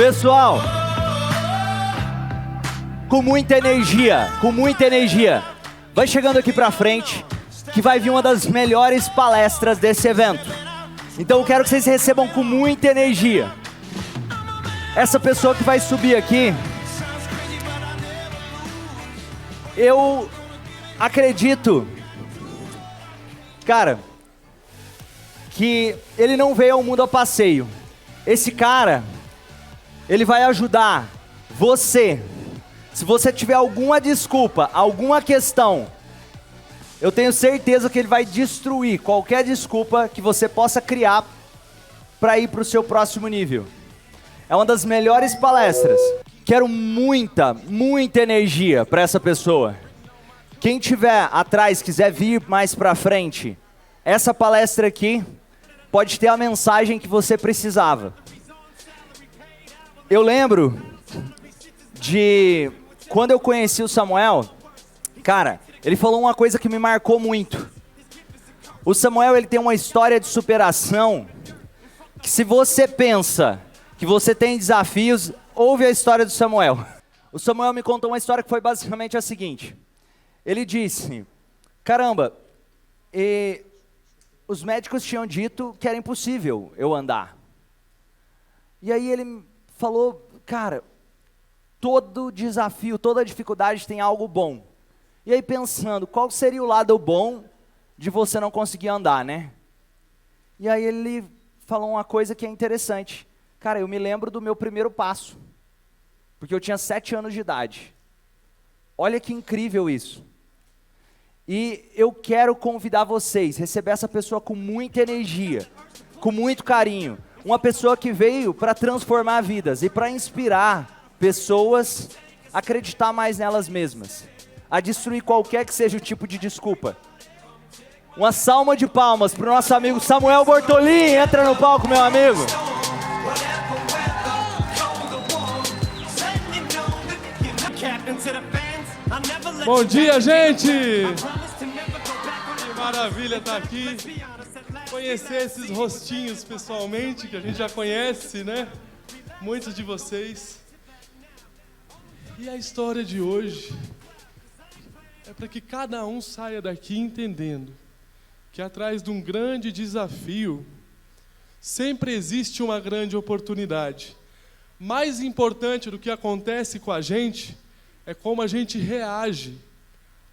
Pessoal, com muita energia, vai chegando aqui pra frente, que vai vir uma das melhores palestras desse evento. Então eu quero que vocês recebam com muita energia. Essa pessoa que vai subir aqui, eu acredito, cara, que ele não veio ao mundo a passeio. Esse cara, ele vai ajudar você. Se você tiver alguma desculpa, alguma questão, eu tenho certeza que ele vai destruir qualquer desculpa que você possa criar para ir para o seu próximo nível. É uma das melhores palestras. Quero muita energia para essa pessoa. Quem tiver atrás, quiser vir mais para frente, essa palestra aqui pode ter a mensagem que você precisava. Eu lembro de quando eu conheci o Samuel, cara, ele falou uma coisa que me marcou muito. O Samuel, ele tem uma história de superação que, se você pensa que você tem desafios, ouve a história do Samuel. O Samuel me contou uma história que foi basicamente a seguinte. Ele disse, caramba, os médicos tinham dito que era impossível eu andar. E aí ele falou, cara, todo desafio, toda dificuldade tem algo bom. E aí pensando, qual seria o lado bom de você não conseguir andar, né? E aí ele falou uma coisa que é interessante. Cara, eu me lembro do meu primeiro passo, porque eu tinha 7 anos de idade. Olha que incrível isso. E eu quero convidar vocês, receber essa pessoa com muita energia, com muito carinho. Uma pessoa que veio para transformar vidas e para inspirar pessoas a acreditar mais nelas mesmas, a destruir qualquer que seja o tipo de desculpa. Uma salva de palmas para o nosso amigo Samuel Bortolin. Entra no palco, meu amigo. Bom dia, gente! Que maravilha estar aqui. Conhecer esses rostinhos pessoalmente, que a gente já conhece, né? Muitos de vocês. E a história de hoje é para que cada um saia daqui entendendo que atrás de um grande desafio sempre existe uma grande oportunidade. Mais importante do que acontece com a gente é como a gente reage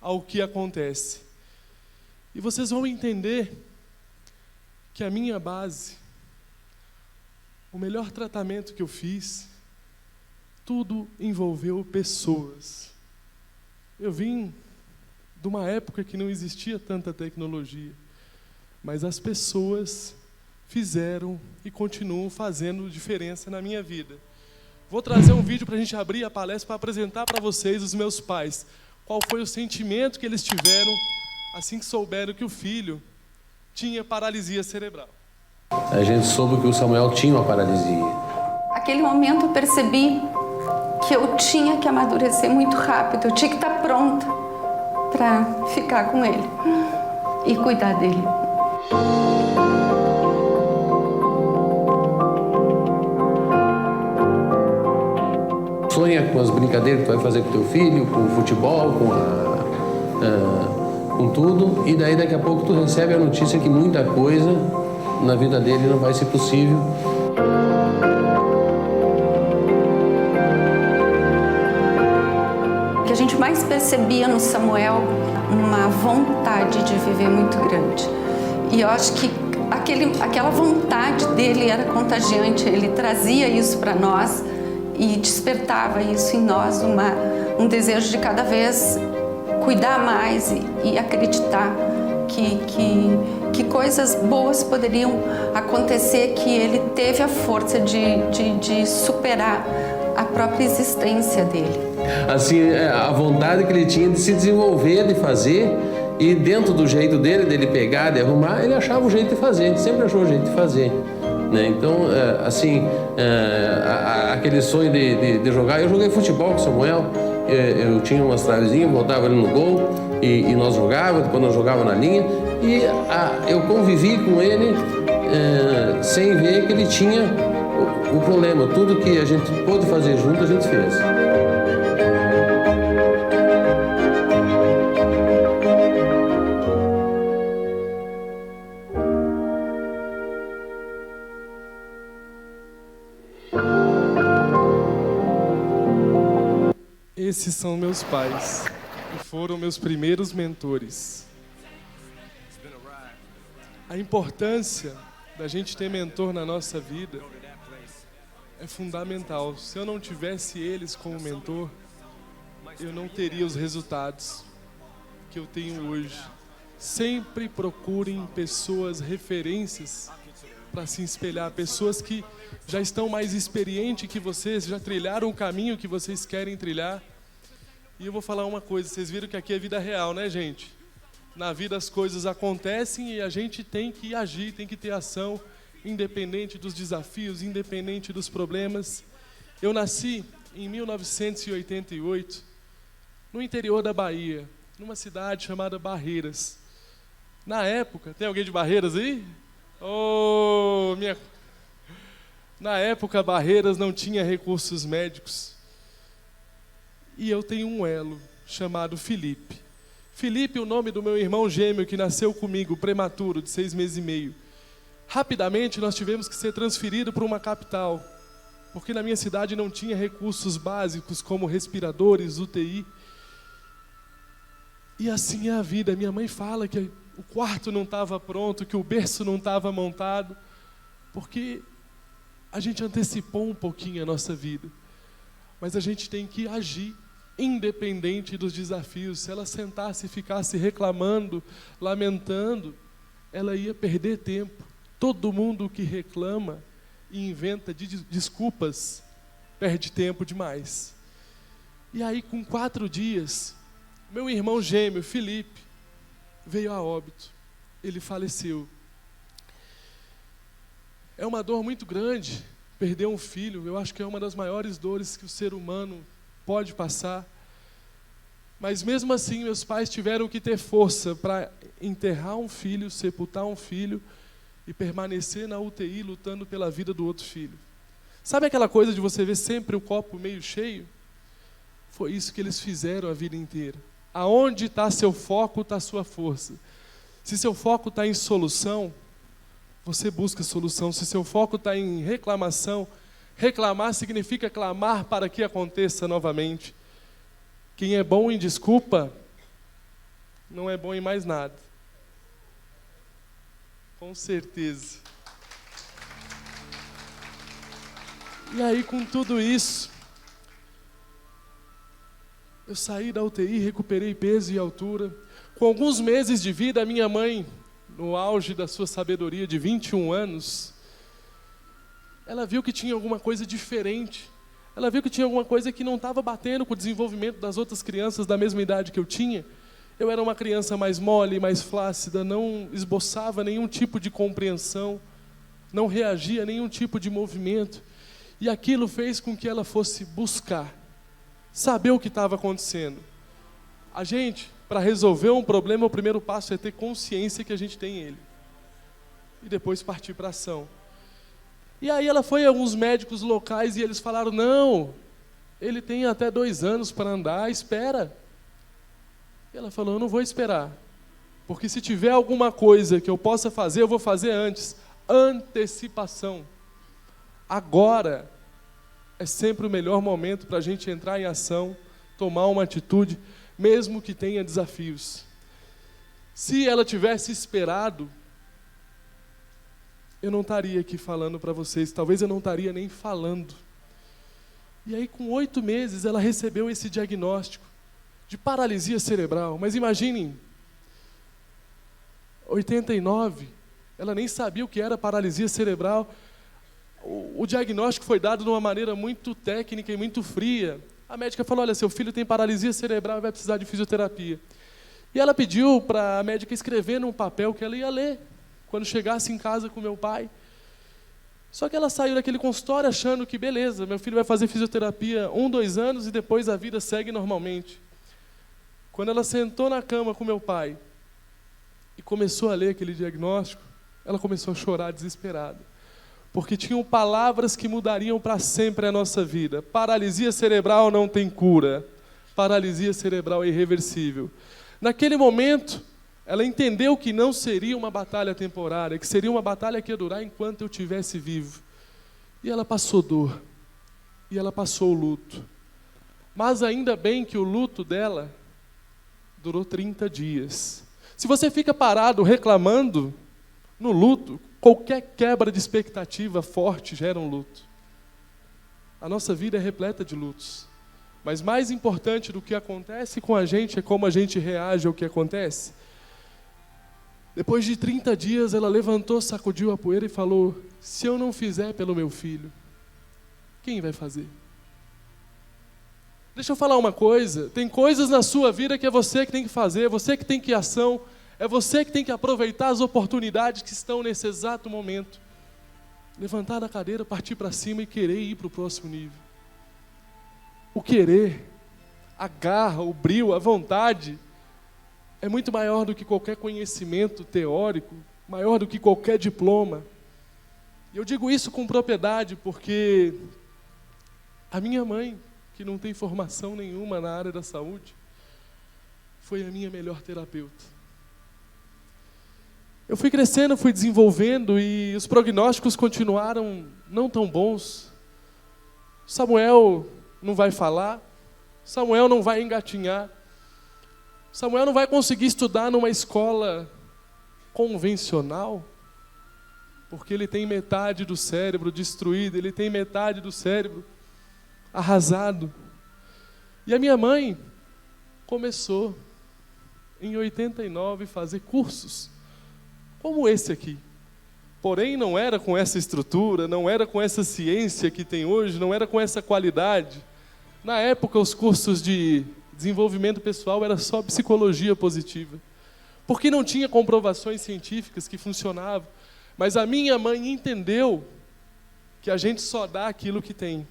ao que acontece. E vocês vão entender que a minha base, o melhor tratamento que eu fiz, tudo envolveu pessoas. Eu vim de uma época que não existia tanta tecnologia, mas as pessoas fizeram e continuam fazendo diferença na minha vida. Vou trazer um vídeo para a gente abrir a palestra para apresentar para vocês os meus pais. Qual foi o sentimento que eles tiveram assim que souberam que o filho tinha paralisia cerebral. A gente soube que o Samuel tinha uma paralisia. Naquele momento eu percebi que eu tinha que amadurecer muito rápido, eu tinha que estar pronta para ficar com ele e cuidar dele. Sonha com as brincadeiras que tu vai fazer com teu filho, com o futebol, com tudo, e daí daqui a pouco tu recebe a notícia que muita coisa na vida dele não vai ser possível. O que a gente mais percebia no Samuel, uma vontade de viver muito grande. E eu acho que aquela vontade dele era contagiante, ele trazia isso para nós e despertava isso em nós, um desejo de cada vez cuidar mais e acreditar que coisas boas poderiam acontecer, que ele teve a força de superar a própria existência dele. Assim, a vontade que ele tinha de se desenvolver, de fazer, e dentro do jeito dele pegar, de arrumar, ele achava o jeito de fazer, sempre achou o jeito de fazer. Né? Então, assim, aquele sonho de jogar, eu joguei futebol com o Samuel, eu tinha umas travezinhas, botava ele no gol e nós jogávamos, depois nós jogávamos na linha, e eu convivi com ele sem ver que ele tinha o problema. Tudo que a gente pôde fazer junto, a gente fez. Esses são meus pais, e foram meus primeiros mentores. A importância da gente ter mentor na nossa vida é fundamental. Se eu não tivesse eles como mentor, eu não teria os resultados que eu tenho hoje. Sempre procurem pessoas referências para se espelhar, pessoas que já estão mais experientes que vocês, já trilharam o caminho que vocês querem trilhar. E eu vou falar uma coisa, vocês viram que aqui é vida real, né, gente? Na vida as coisas acontecem e a gente tem que agir, tem que ter ação, independente dos desafios, independente dos problemas. Eu nasci em 1988, no interior da Bahia, numa cidade chamada Barreiras. Na época, tem alguém de Barreiras aí? Na época, Barreiras não tinha recursos médicos. E eu tenho um elo chamado Felipe. Felipe, o nome do meu irmão gêmeo que nasceu comigo, prematuro, de 6 meses e meio. Rapidamente, nós tivemos que ser transferidos para uma capital, porque na minha cidade não tinha recursos básicos como respiradores, UTI. E assim é a vida. Minha mãe fala que o quarto não estava pronto, que o berço não estava montado, porque a gente antecipou um pouquinho a nossa vida. Mas a gente tem que agir, independente dos desafios. Se ela sentasse e ficasse reclamando, lamentando, ela ia perder tempo. Todo mundo que reclama e inventa desculpas, perde tempo demais. E aí, com 4 dias, meu irmão gêmeo, Felipe, veio a óbito. Ele faleceu. É uma dor muito grande perder um filho. Eu acho que é uma das maiores dores que o ser humano pode passar. Mas mesmo assim, meus pais tiveram que ter força para enterrar um filho, sepultar um filho e permanecer na UTI lutando pela vida do outro filho. Sabe aquela coisa de você ver sempre o copo meio cheio? Foi isso que eles fizeram a vida inteira. Aonde está seu foco, está sua força. Se seu foco está em solução, você busca solução. Se seu foco está em reclamação, reclamar significa clamar para que aconteça novamente. Quem é bom em desculpa, não é bom em mais nada. Com certeza. E aí, com tudo isso, eu saí da UTI, recuperei peso e altura. Com alguns meses de vida, a minha mãe, no auge da sua sabedoria de 21 anos, ela viu que tinha alguma coisa diferente. Ela viu que tinha alguma coisa que não estava batendo com o desenvolvimento das outras crianças da mesma idade que eu tinha. Eu era uma criança mais mole, mais flácida, não esboçava nenhum tipo de compreensão, não reagia a nenhum tipo de movimento. E aquilo fez com que ela fosse buscar, saber o que estava acontecendo. A gente, para resolver um problema, o primeiro passo é ter consciência que a gente tem ele. E depois partir para a ação. E aí ela foi a alguns médicos locais e eles falaram, não, ele tem até 2 anos para andar, espera. E ela falou, eu não vou esperar. Porque se tiver alguma coisa que eu possa fazer, eu vou fazer antes. Antecipação. Agora é sempre o melhor momento para a gente entrar em ação, tomar uma atitude, mesmo que tenha desafios. Se ela tivesse esperado, eu não estaria aqui falando para vocês, talvez eu não estaria nem falando. E aí, com 8 meses, ela recebeu esse diagnóstico de paralisia cerebral. Mas imaginem, 89, ela nem sabia o que era paralisia cerebral. O diagnóstico foi dado de uma maneira muito técnica e muito fria. A médica falou, olha, seu filho tem paralisia cerebral e vai precisar de fisioterapia. E ela pediu para a médica escrever num papel que ela ia ler quando chegasse em casa com meu pai. Só que ela saiu daquele consultório achando que, beleza, meu filho vai fazer fisioterapia 1, 2 anos e depois a vida segue normalmente. Quando ela sentou na cama com meu pai e começou a ler aquele diagnóstico, ela começou a chorar desesperada. porque tinham palavras que mudariam para sempre a nossa vida. Paralisia cerebral não tem cura. Paralisia cerebral é irreversível. Naquele momento, ela entendeu que não seria uma batalha temporária, que seria uma batalha que ia durar enquanto eu estivesse vivo. E ela passou dor. E ela passou o luto. Mas ainda bem que o luto dela durou 30 dias. Se você fica parado reclamando no luto, qualquer quebra de expectativa forte gera um luto. A nossa vida é repleta de lutos. Mas mais importante do que acontece com a gente é como a gente reage ao que acontece. Depois de 30 dias, ela levantou, sacudiu a poeira e falou: se eu não fizer pelo meu filho, quem vai fazer? Deixa eu falar uma coisa, tem coisas na sua vida que é você que tem que fazer, é você que tem que ir à ação, é você que tem que aproveitar as oportunidades que estão nesse exato momento. Levantar da cadeira, partir para cima e querer ir para o próximo nível. O querer, a garra, o brio, a vontade é muito maior do que qualquer conhecimento teórico, maior do que qualquer diploma. E eu digo isso com propriedade porque a minha mãe, que não tem formação nenhuma na área da saúde, foi a minha melhor terapeuta. Eu fui crescendo, fui desenvolvendo e os prognósticos continuaram não tão bons. Samuel não vai falar, Samuel não vai engatinhar, Samuel não vai conseguir estudar numa escola convencional, porque ele tem metade do cérebro destruído, ele tem metade do cérebro arrasado. E a minha mãe começou, em 89, a fazer cursos, como esse aqui. Porém, não era com essa estrutura, não era com essa ciência que tem hoje, não era com essa qualidade. Na época, os cursos de desenvolvimento pessoal era só psicologia positiva, porque não tinha comprovações científicas que funcionavam. Mas a minha mãe entendeu que a gente só dá aquilo que tem.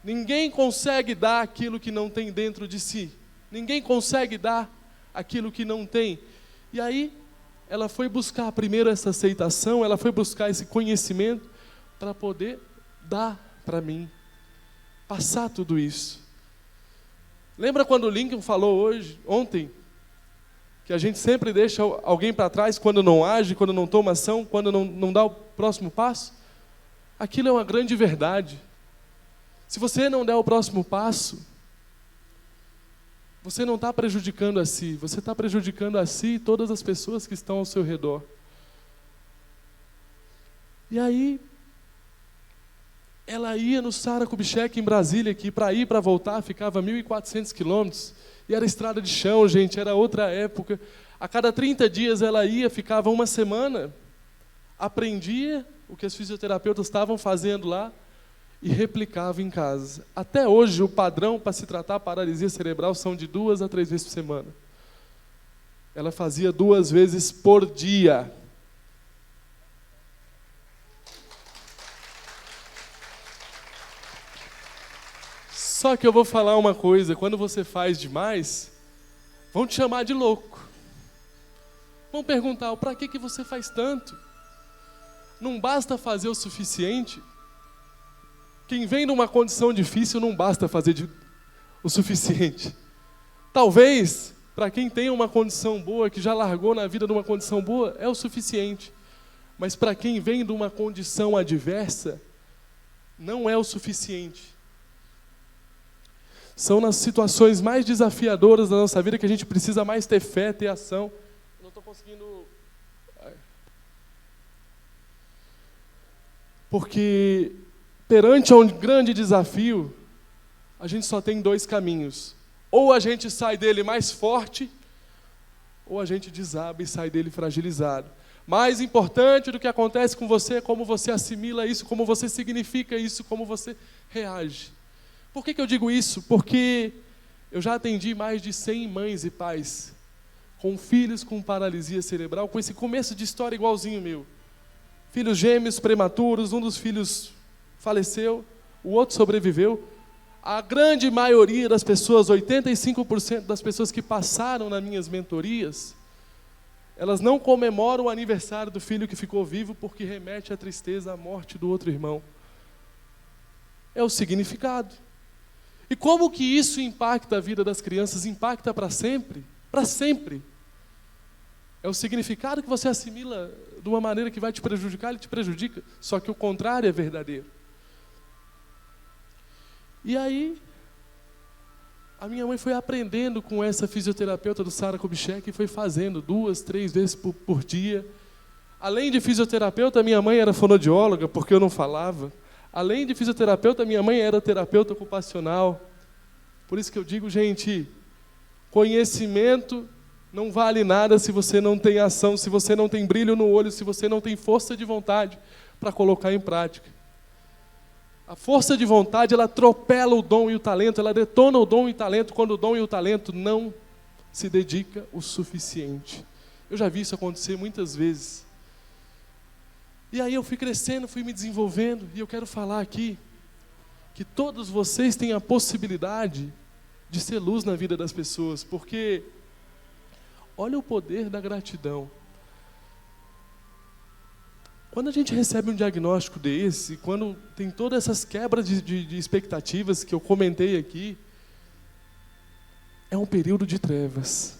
Ninguém consegue dar aquilo que não tem dentro de si. Ninguém consegue dar aquilo que não tem. E aí, ela foi buscar primeiro essa aceitação, ela foi buscar esse conhecimento para poder dar para mim, passar tudo isso. Lembra quando o Lincoln falou ontem, que a gente sempre deixa alguém para trás quando não age, quando não toma ação, quando não dá o próximo passo? Aquilo é uma grande verdade. Se você não der o próximo passo, você não está prejudicando a si, você está prejudicando a si e todas as pessoas que estão ao seu redor. E aí, ela ia no Sara Kubitschek em Brasília, que para ir e para voltar ficava 1.400 quilômetros, e era estrada de chão, gente, era outra época. A cada 30 dias ela ia, ficava uma semana, aprendia o que as fisioterapeutas estavam fazendo lá, e replicava em casa. Até hoje, o padrão para se tratar a paralisia cerebral são de 2 a 3 vezes por semana. Ela fazia 2 vezes por dia. Só que eu vou falar uma coisa, quando você faz demais, vão te chamar de louco. Vão perguntar, para que você faz tanto? Não basta fazer o suficiente? Quem vem numa condição difícil não basta fazer o suficiente. Talvez, para quem tem uma condição boa, que já largou na vida de uma condição boa, é o suficiente. Mas para quem vem de uma condição adversa, não é o suficiente. São nas situações mais desafiadoras da nossa vida que a gente precisa mais ter fé, ter ação. Eu não estou conseguindo... Porque... perante um grande desafio, a gente só tem 2 caminhos. Ou a gente sai dele mais forte, ou a gente desaba e sai dele fragilizado. Mais importante do que acontece com você é como você assimila isso, como você significa isso, como você reage. Por que eu digo isso? Porque eu já atendi mais de 100 mães e pais com filhos com paralisia cerebral, com esse começo de história igualzinho meu. Filhos gêmeos prematuros, um dos filhos faleceu, o outro sobreviveu. A grande maioria das pessoas, 85% das pessoas que passaram nas minhas mentorias, Elas não comemoram o aniversário do filho que ficou vivo porque remete à tristeza, à morte do outro irmão. É o significado. E como que isso impacta a vida das crianças? Impacta para sempre? Para sempre. É o significado que você assimila de uma maneira que vai te prejudicar, ele te prejudica. Só que o contrário é verdadeiro. E aí, a minha mãe foi aprendendo com essa fisioterapeuta do Sara Kubitschek e foi fazendo 2, 3 vezes por dia. Além de fisioterapeuta, minha mãe era fonoaudióloga, porque eu não falava. Além de fisioterapeuta, minha mãe era terapeuta ocupacional. Por isso que eu digo, gente, conhecimento não vale nada se você não tem ação, se você não tem brilho no olho, se você não tem força de vontade para colocar em prática. A força de vontade, ela atropela o dom e o talento, ela detona o dom e o talento quando o dom e o talento não se dedica o suficiente. Eu já vi isso acontecer muitas vezes. E aí eu fui crescendo, fui me desenvolvendo, e eu quero falar aqui que todos vocês têm a possibilidade de ser luz na vida das pessoas, porque olha o poder da gratidão. Quando a gente recebe um diagnóstico desse, quando tem todas essas quebras de expectativas que eu comentei aqui, é um período de trevas,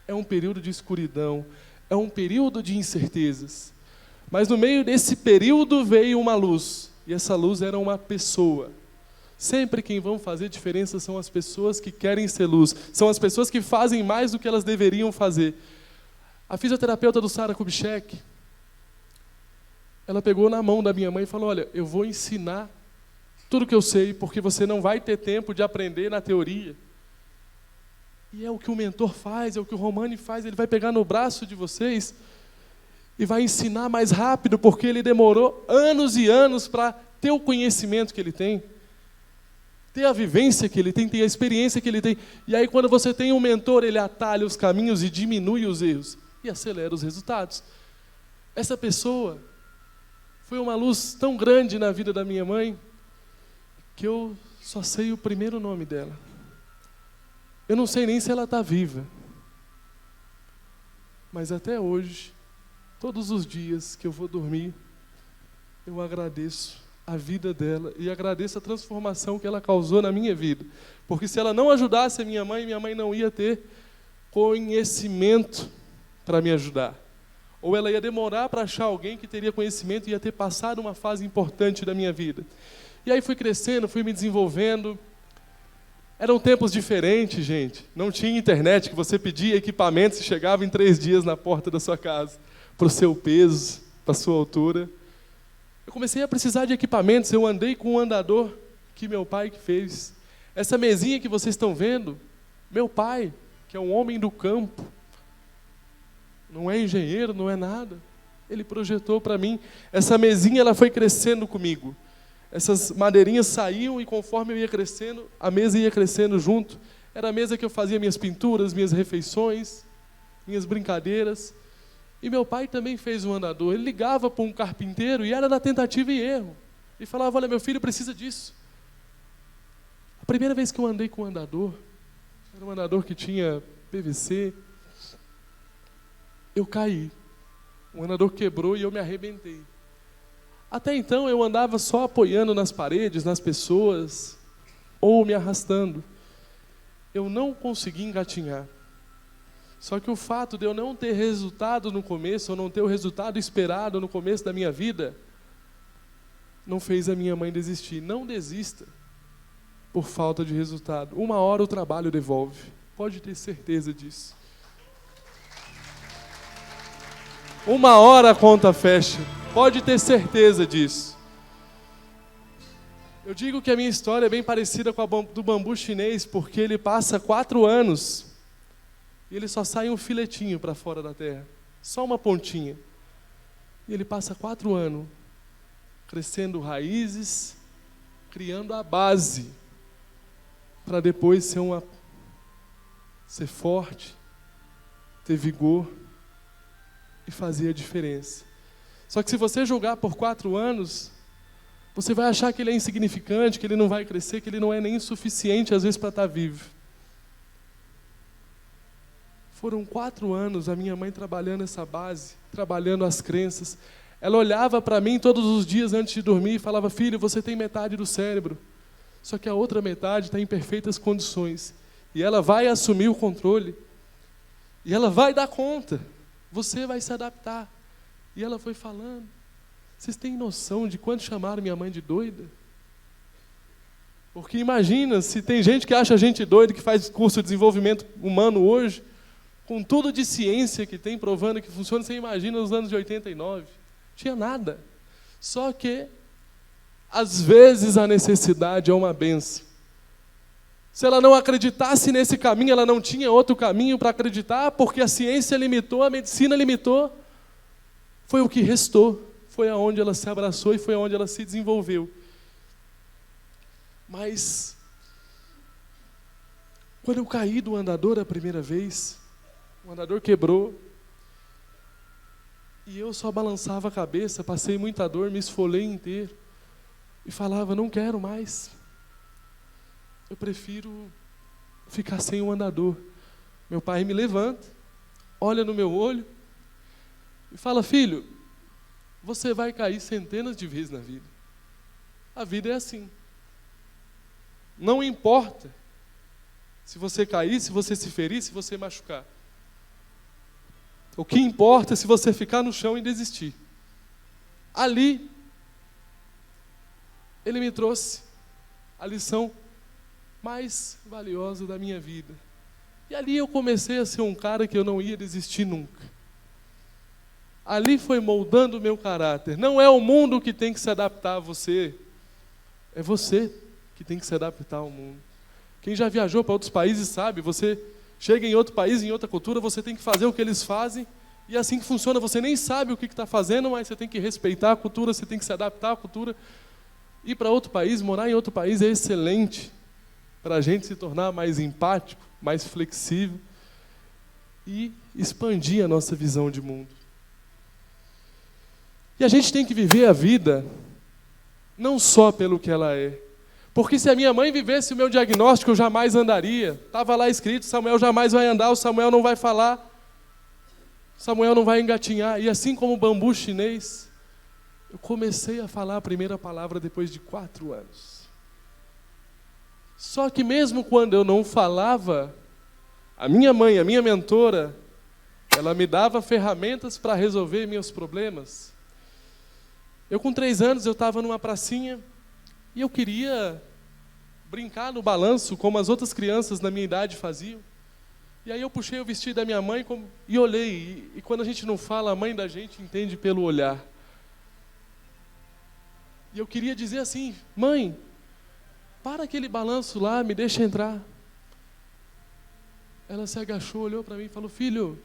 é um período de escuridão, é um período de incertezas. Mas no meio desse período veio uma luz, e essa luz era uma pessoa. Sempre quem vão fazer diferença são as pessoas que querem ser luz, são as pessoas que fazem mais do que elas deveriam fazer. A fisioterapeuta do Sara Kubitschek, ela pegou na mão da minha mãe e falou, olha, eu vou ensinar tudo que eu sei, porque você não vai ter tempo de aprender na teoria. E é o que o mentor faz, é o que o Romani faz, ele vai pegar no braço de vocês e vai ensinar mais rápido, porque ele demorou anos e anos para ter o conhecimento que ele tem, ter a vivência que ele tem, ter a experiência que ele tem. E aí quando você tem um mentor, ele atalha os caminhos e diminui os erros e acelera os resultados. Essa pessoa foi uma luz tão grande na vida da minha mãe, que eu só sei o primeiro nome dela. Eu não sei nem se ela está viva. Mas até hoje, todos os dias que eu vou dormir, eu agradeço a vida dela e agradeço a transformação que ela causou na minha vida. Porque se ela não ajudasse a minha mãe não ia ter conhecimento para me ajudar. Ou ela ia demorar para achar alguém que teria conhecimento e ia ter passado uma fase importante da minha vida. E aí fui crescendo, fui me desenvolvendo. Eram tempos diferentes, gente. Não tinha internet, que você pedia equipamentos e chegava em 3 dias na porta da sua casa, para o seu peso, para a sua altura. Eu comecei a precisar de equipamentos, eu andei com um andador que meu pai que fez. Essa mesinha que vocês estão vendo, meu pai, que é um homem do campo, não é engenheiro, não é nada, ele projetou para mim. Essa mesinha ela foi crescendo comigo. Essas madeirinhas saíam e conforme eu ia crescendo, a mesa ia crescendo junto. Era a mesa que eu fazia minhas pinturas, minhas refeições, minhas brincadeiras. E meu pai também fez um andador. Ele ligava para um carpinteiro e era na tentativa e erro. E falava, olha, meu filho precisa disso. A primeira vez que eu andei com um andador, era um andador que tinha PVC, eu caí. O andador quebrou e eu me arrebentei. Até então eu andava só apoiando nas paredes, nas pessoas, ou me arrastando. Eu não consegui engatinhar. Só que o fato de eu não ter resultado no começo, ou não ter o resultado esperado no começo da minha vida, não fez a minha mãe desistir. Não desista por falta de resultado. Uma hora o trabalho devolve. Pode ter certeza disso. Uma hora a conta fecha. Pode ter certeza disso. Eu digo que a minha história é bem parecida com a do bambu chinês, porque ele passa 4 anos e ele só sai um filetinho para fora da terra. Só uma pontinha. E ele passa 4 anos crescendo raízes, criando a base, para depois ser forte, ter vigor e fazer a diferença. Só que se você julgar por 4 anos, você vai achar que ele é insignificante, que ele não vai crescer, que ele não é nem suficiente às vezes para estar vivo. Foram 4 anos a minha mãe trabalhando essa base, trabalhando as crenças. Ela olhava para mim todos os dias antes de dormir e falava: filho, você tem metade do cérebro, só que a outra metade está em perfeitas condições. E ela vai assumir o controle. E ela vai dar conta. Você vai se adaptar. E ela foi falando. Vocês têm noção de quando chamaram minha mãe de doida? Porque imagina, se tem gente que acha a gente doida, que faz curso de desenvolvimento humano hoje, com tudo de ciência que tem, provando que funciona, você imagina nos anos de 89. Não tinha nada. Só que, às vezes, a necessidade é uma bênção. Se ela não acreditasse nesse caminho, ela não tinha outro caminho para acreditar, porque a ciência limitou, a medicina limitou. Foi o que restou. Foi aonde ela se abraçou e foi aonde ela se desenvolveu. Mas, quando eu caí do andador a primeira vez, o andador quebrou, e eu só balançava a cabeça, passei muita dor, me esfolei inteiro, e falava: não quero mais. Eu prefiro ficar sem o andador. Meu pai me levanta, olha no meu olho, e fala: filho, você vai cair centenas de vezes na vida. A vida é assim. Não importa se você cair, se você se ferir, se você machucar. O que importa é se você ficar no chão e desistir. Ali, ele me trouxe a lição mais valiosa da minha vida. E ali eu comecei a ser um cara que eu não ia desistir nunca. Ali foi moldando o meu caráter. Não é o mundo que tem que se adaptar a você, é você que tem que se adaptar ao mundo. Quem já viajou para outros países sabe, você chega em outro país, em outra cultura, você tem que fazer o que eles fazem, e é assim que funciona. Você nem sabe o que está fazendo, mas você tem que respeitar a cultura, você tem que se adaptar à cultura. Ir para outro país, morar em outro país é excelente para a gente se tornar mais empático, mais flexível e expandir a nossa visão de mundo. E a gente tem que viver a vida não só pelo que ela é. Porque se a minha mãe vivesse o meu diagnóstico, eu jamais andaria. Estava lá escrito: Samuel jamais vai andar, o Samuel não vai falar, Samuel não vai engatinhar. E assim como o bambu chinês, eu comecei a falar a primeira palavra depois de 4 anos. Só que mesmo quando eu não falava, a minha mãe, a minha mentora, ela me dava ferramentas para resolver meus problemas. Eu com 3 anos, eu estava numa pracinha e eu queria brincar no balanço, como as outras crianças na minha idade faziam. E aí eu puxei o vestido da minha mãe e olhei. E quando a gente não fala, a mãe da gente entende pelo olhar. E eu queria dizer assim: mãe, para aquele balanço lá, me deixa entrar. Ela se agachou, olhou para mim e falou: filho,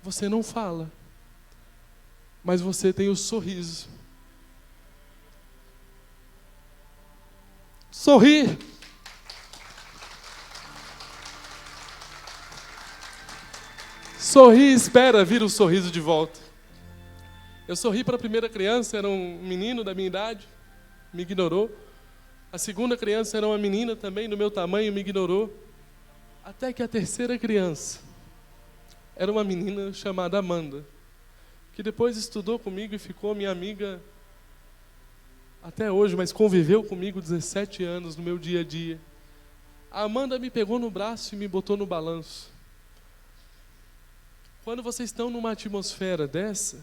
você não fala, mas você tem o sorriso. Sorri. Sorri e espera vir o sorriso de volta. Eu sorri para a primeira criança, era um menino da minha idade, me ignorou. A segunda criança era uma menina também do meu tamanho, me ignorou. Até que a terceira criança era uma menina chamada Amanda, que depois estudou comigo e ficou minha amiga até hoje, mas conviveu comigo 17 anos no meu dia a dia. A Amanda me pegou no braço e me botou no balanço. Quando vocês estão numa atmosfera dessa,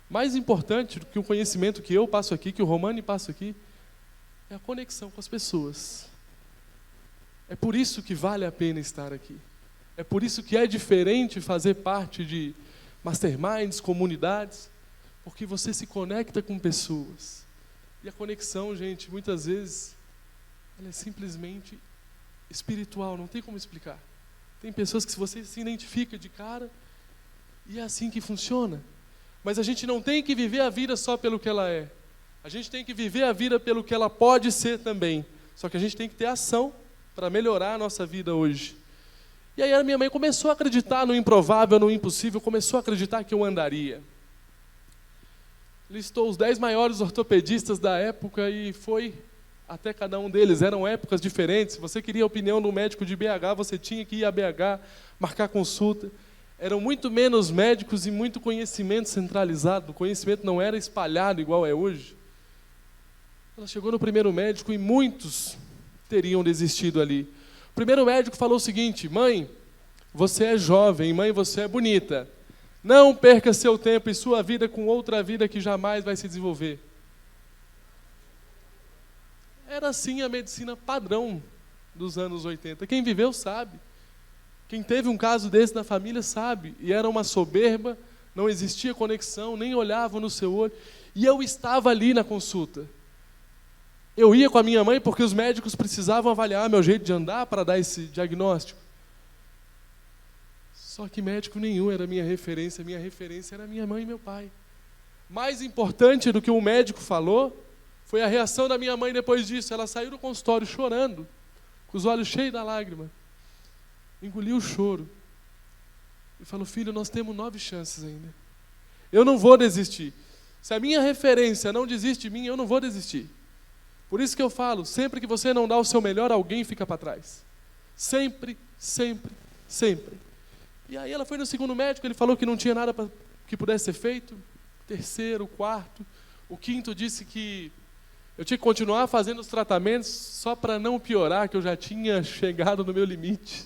mais importante do que o conhecimento que eu passo aqui, que o Romani passa aqui, é a conexão com as pessoas. É por isso que vale a pena estar aqui. É por isso que é diferente fazer parte de masterminds, comunidades, porque você se conecta com pessoas. E a conexão, gente, muitas vezes, ela é simplesmente espiritual, não tem como explicar. Tem pessoas que você se identifica de cara, e é assim que funciona. Mas a gente não tem que viver a vida só pelo que ela é. A gente tem que viver a vida pelo que ela pode ser também. Só que a gente tem que ter ação para melhorar a nossa vida hoje. E aí a minha mãe começou a acreditar no improvável, no impossível, começou a acreditar que eu andaria. Listou os 10 maiores ortopedistas da época e foi até cada um deles. Eram épocas diferentes. Se você queria a opinião do médico de BH, você tinha que ir a BH, marcar consulta. Eram muito menos médicos e muito conhecimento centralizado. O conhecimento não era espalhado igual é hoje. Ela chegou no primeiro médico e muitos teriam desistido ali. O primeiro médico falou o seguinte: mãe, você é jovem, mãe, você é bonita. Não perca seu tempo e sua vida com outra vida que jamais vai se desenvolver. Era assim a medicina padrão dos anos 80. Quem viveu sabe. Quem teve um caso desse na família sabe. E era uma soberba, não existia conexão, nem olhavam no seu olho. E eu estava ali na consulta. Eu ia com a minha mãe porque os médicos precisavam avaliar meu jeito de andar para dar esse diagnóstico. Só que médico nenhum era minha referência era minha mãe e meu pai. Mais importante do que o médico falou foi a reação da minha mãe depois disso. Ela saiu do consultório chorando, com os olhos cheios da lágrima. Engoliu o choro. E falou: filho, nós temos 9 chances ainda. Eu não vou desistir. Se a minha referência não desiste de mim, eu não vou desistir. Por isso que eu falo, sempre que você não dá o seu melhor, alguém fica para trás. Sempre, sempre, sempre. E aí ela foi no segundo médico, ele falou que não tinha nada que pudesse ser feito. Terceiro, quarto. O quinto disse que eu tinha que continuar fazendo os tratamentos só para não piorar, que eu já tinha chegado no meu limite.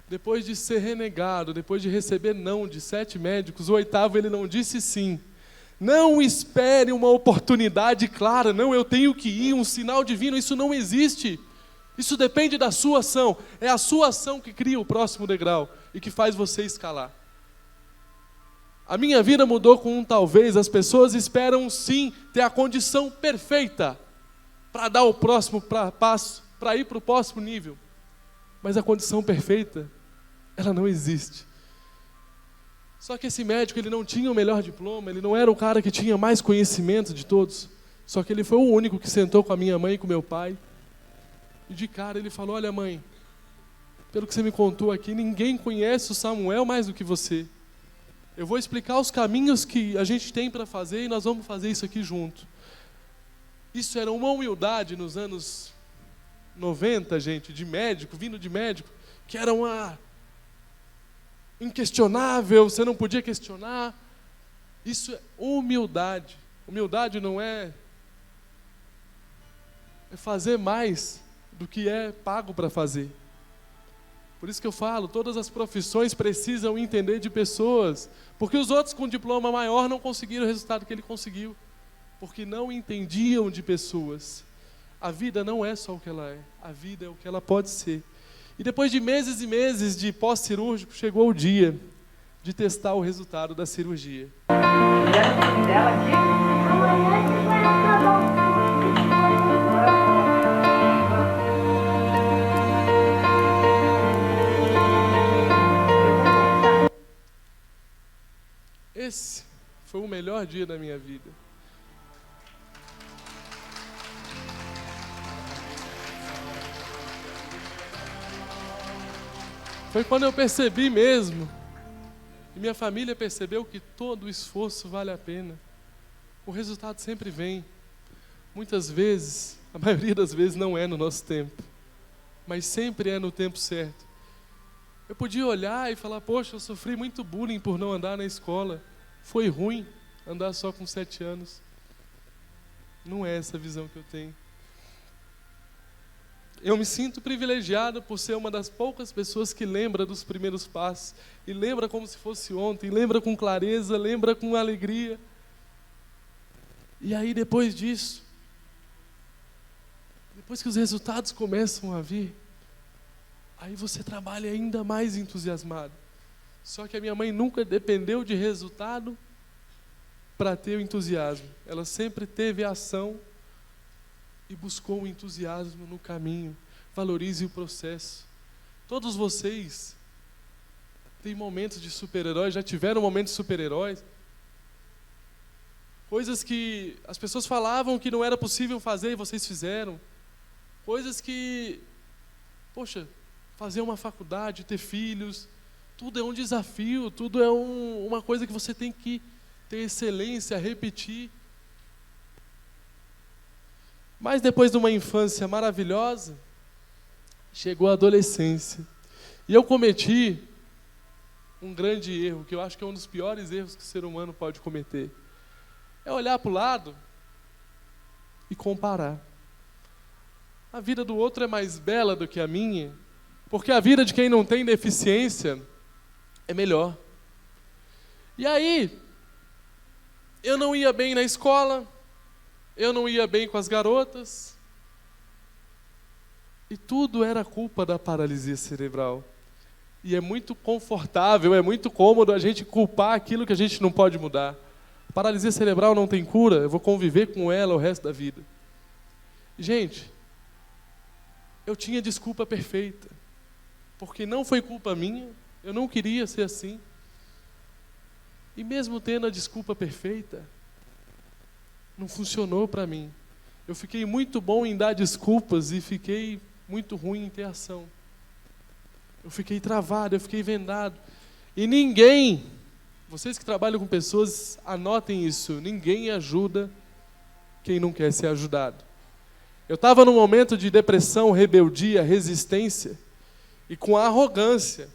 Depois de ser renegado, depois de receber não de 7 médicos, o 8º ele não disse sim. Não espere uma oportunidade clara, não, eu tenho que ir, um sinal divino, isso não existe. Isso depende da sua ação. É a sua ação que cria o próximo degrau e que faz você escalar. A minha vida mudou com um talvez. As pessoas esperam sim ter a condição perfeita para dar o próximo passo, para ir para o próximo nível. Mas a condição perfeita, ela não existe. Só que esse médico, ele não tinha o melhor diploma, ele não era o cara que tinha mais conhecimento de todos. Só que ele foi o único que sentou com a minha mãe e com meu pai. E de cara ele falou: olha mãe, pelo que você me contou aqui, ninguém conhece o Samuel mais do que você. Eu vou explicar os caminhos que a gente tem para fazer e nós vamos fazer isso aqui junto. Isso era uma humildade nos anos 90, gente, de médico, vindo de médico, que era uma inquestionável, você não podia questionar. Isso é humildade. Humildade não é fazer mais do que é pago para fazer. Por isso que eu falo, todas as profissões precisam entender de pessoas, porque os outros com diploma maior não conseguiram o resultado que ele conseguiu, porque não entendiam de pessoas. A vida não é só o que ela é, a vida é o que ela pode ser. E depois de meses e meses de pós-cirúrgico, chegou o dia de testar o resultado da cirurgia. Esse foi o melhor dia da minha vida. Foi quando eu percebi mesmo, e minha família percebeu que todo o esforço vale a pena. O resultado sempre vem. Muitas vezes, a maioria das vezes não é no nosso tempo, mas sempre é no tempo certo. Eu podia olhar e falar: poxa, eu sofri muito bullying por não andar na escola. Foi ruim andar só com 7 anos. Não é essa a visão que eu tenho. Eu me sinto privilegiado por ser uma das poucas pessoas que lembra dos primeiros passos. E lembra como se fosse ontem, lembra com clareza, lembra com alegria. E aí depois disso, depois que os resultados começam a vir, aí você trabalha ainda mais entusiasmado. Só que a minha mãe nunca dependeu de resultado para ter o entusiasmo. Ela sempre teve a ação e buscou o entusiasmo no caminho. Valorize o processo. Todos vocês têm momentos de super-heróis, já tiveram momentos de super-heróis. Coisas que as pessoas falavam que não era possível fazer e vocês fizeram. Coisas que, poxa, fazer uma faculdade, ter filhos, tudo é um desafio, tudo é uma coisa que você tem que ter excelência, repetir. Mas depois de uma infância maravilhosa, chegou a adolescência. E eu cometi um grande erro, que eu acho que é um dos piores erros que o ser humano pode cometer. É olhar para o lado e comparar. A vida do outro é mais bela do que a minha, porque a vida de quem não tem deficiência é melhor. E aí, eu não ia bem na escola, eu não ia bem com as garotas, e tudo era culpa da paralisia cerebral. E é muito confortável, é muito cômodo a gente culpar aquilo que a gente não pode mudar. A paralisia cerebral não tem cura, eu vou conviver com ela o resto da vida. Gente, eu tinha desculpa perfeita, porque não foi culpa minha, eu não queria ser assim. E mesmo tendo a desculpa perfeita, não funcionou para mim. Eu fiquei muito bom em dar desculpas e fiquei muito ruim em ter ação. Eu fiquei travado, eu fiquei vendado. E ninguém, vocês que trabalham com pessoas, anotem isso, ninguém ajuda quem não quer ser ajudado. Eu estava num momento de depressão, rebeldia, resistência, e com arrogância.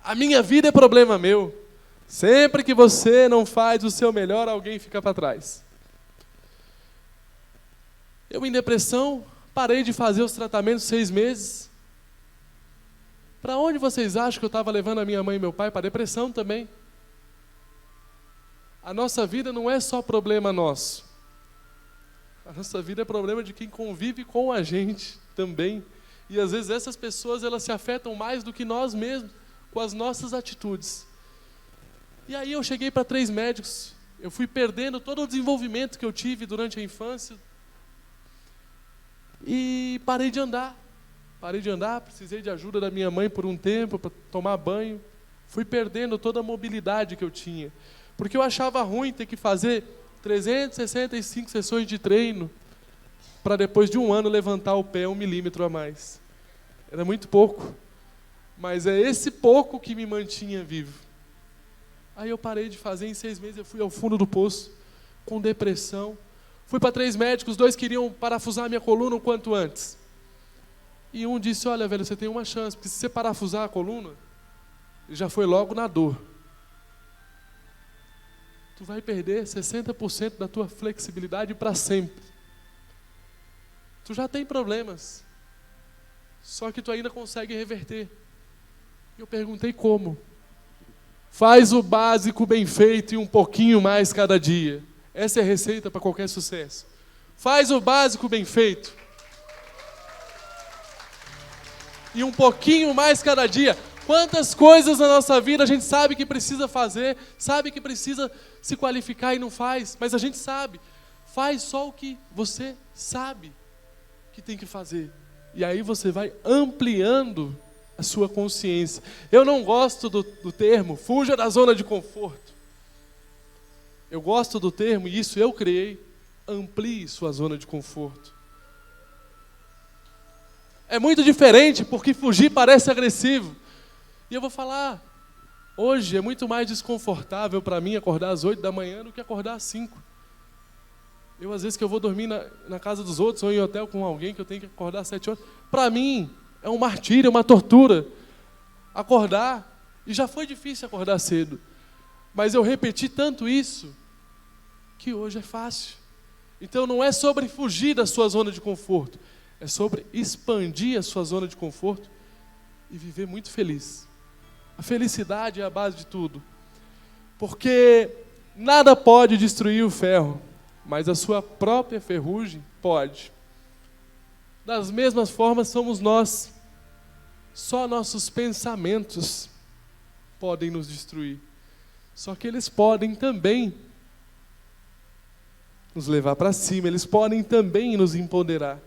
A minha vida é problema meu. Sempre que você não faz o seu melhor, alguém fica para trás. Eu em depressão, parei de fazer os tratamentos 6 meses. Para onde vocês acham que eu estava levando a minha mãe e meu pai? Para depressão também. A nossa vida não é só problema nosso. A nossa vida é problema de quem convive com a gente também. E às vezes essas pessoas elas se afetam mais do que nós mesmos, com as nossas atitudes. E aí eu cheguei para 3 médicos. Eu fui perdendo todo o desenvolvimento que eu tive durante a infância. E parei de andar. Precisei de ajuda da minha mãe por um tempo, para tomar banho. Fui perdendo toda a mobilidade que eu tinha. Porque eu achava ruim ter que fazer 365 sessões de treino para depois de 1 ano levantar o pé 1 milímetro a mais. Era muito pouco. Mas é esse pouco que me mantinha vivo. Aí eu parei de fazer, em 6 meses eu fui ao fundo do poço, com depressão. Fui para 3 médicos, 2 queriam parafusar minha coluna o quanto antes. E um disse, olha velho, você tem uma chance, porque se você parafusar a coluna, já foi logo na dor. Tu vai perder 60% da tua flexibilidade para sempre. Tu já tem problemas, só que tu ainda consegue reverter. Eu perguntei como. Faz o básico bem feito e um pouquinho mais cada dia. Essa é a receita para qualquer sucesso. Faz o básico bem feito e um pouquinho mais cada dia. Quantas coisas na nossa vida a gente sabe que precisa fazer, sabe que precisa se qualificar e não faz, mas a gente sabe. Faz só o que você sabe que tem que fazer. E aí você vai ampliando a sua consciência. Eu não gosto do termo, fuja da zona de conforto. Eu gosto do termo, e isso eu criei, amplie sua zona de conforto. É muito diferente, porque fugir parece agressivo. E eu vou falar, hoje é muito mais desconfortável para mim acordar às 8 da manhã do que acordar às 5. Eu, às vezes, que eu vou dormir na casa dos outros ou em hotel com alguém que eu tenho que acordar às 7 horas, para mim é um martírio, é uma tortura acordar. E já foi difícil acordar cedo. Mas eu repeti tanto isso, que hoje é fácil. Então não é sobre fugir da sua zona de conforto, é sobre expandir a sua zona de conforto e viver muito feliz. A felicidade é a base de tudo. Porque nada pode destruir o ferro, mas a sua própria ferrugem pode. Das mesmas formas somos nós. Só nossos pensamentos podem nos destruir. Só que eles podem também nos levar para cima, eles podem também nos empoderar.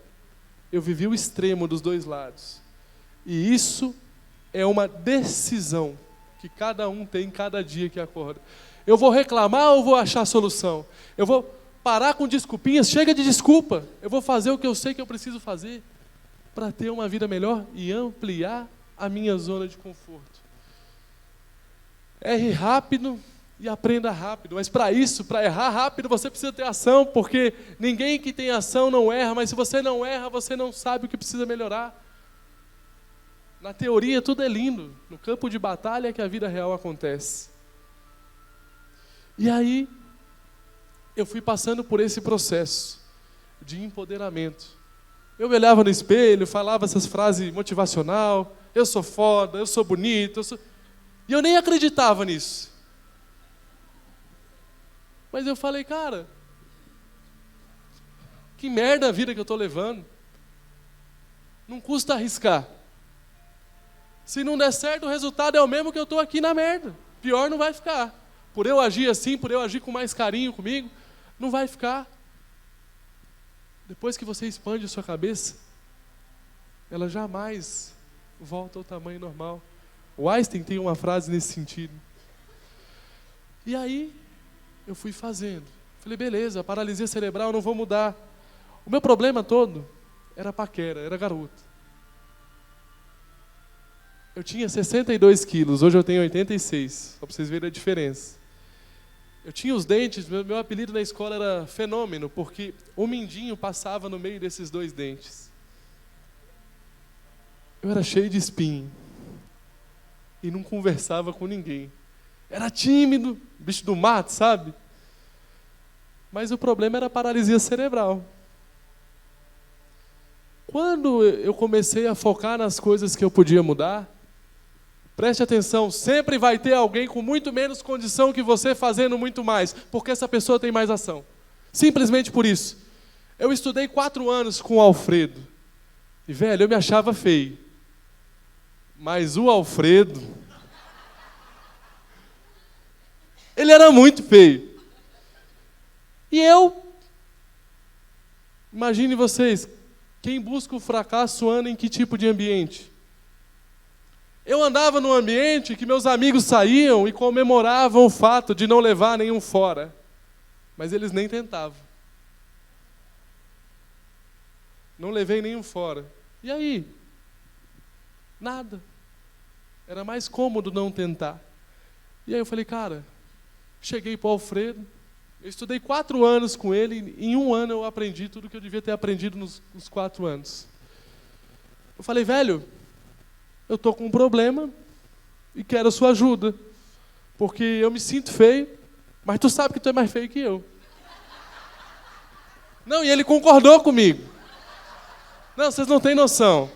Eu vivi o extremo dos 2 lados. E isso é uma decisão que cada um tem cada dia que acorda. Eu vou reclamar ou vou achar solução? Eu vou parar com desculpinhas, chega de desculpa. Eu vou fazer o que eu sei que eu preciso fazer para ter uma vida melhor e ampliar a minha zona de conforto. Erre rápido e aprenda rápido. Mas para isso, para errar rápido, você precisa ter ação, porque ninguém que tem ação não erra, mas se você não erra, você não sabe o que precisa melhorar. Na teoria tudo é lindo, no campo de batalha é que a vida real acontece. E aí, eu fui passando por esse processo de empoderamento. Eu me olhava no espelho, falava essas frases motivacional, eu sou foda, eu sou bonito, e eu nem acreditava nisso. Mas eu falei, cara, que merda a vida que eu estou levando. Não custa arriscar. Se não der certo, o resultado é o mesmo que eu estou aqui na merda. Pior não vai ficar. Por eu agir assim, por eu agir com mais carinho comigo, não vai ficar. Depois que você expande a sua cabeça, ela jamais volta ao tamanho normal. O Einstein tem uma frase nesse sentido. E aí, eu fui fazendo. Falei, beleza, a paralisia cerebral eu não vou mudar. O meu problema todo era paquera, era garoto. Eu tinha 62 quilos, hoje eu tenho 86, só para vocês verem a diferença. Eu tinha os dentes, meu apelido na escola era Fenômeno, porque o mindinho passava no meio desses dois dentes. Eu era cheio de espinho e não conversava com ninguém. Era tímido, bicho do mato, sabe? Mas o problema era a paralisia cerebral. Quando eu comecei a focar nas coisas que eu podia mudar, preste atenção, sempre vai ter alguém com muito menos condição que você fazendo muito mais, porque essa pessoa tem mais ação. Simplesmente por isso. Eu estudei 4 anos com o Alfredo. E, velho, eu me achava feio. Mas o Alfredo, ele era muito feio. E eu, imagine vocês, quem busca o fracasso anda em que tipo de ambiente? Eu andava num ambiente que meus amigos saíam e comemoravam o fato de não levar nenhum fora. Mas eles nem tentavam. Não levei nenhum fora. E aí? Nada. Era mais cômodo não tentar. E aí eu falei, cara, cheguei para o Alfredo, eu estudei 4 anos com ele, e em 1 ano eu aprendi tudo que eu devia ter aprendido nos 4 anos. Eu falei, velho, eu estou com um problema e quero a sua ajuda, porque eu me sinto feio, mas tu sabe que tu é mais feio que eu. Não, e ele concordou comigo. Não, vocês não têm noção.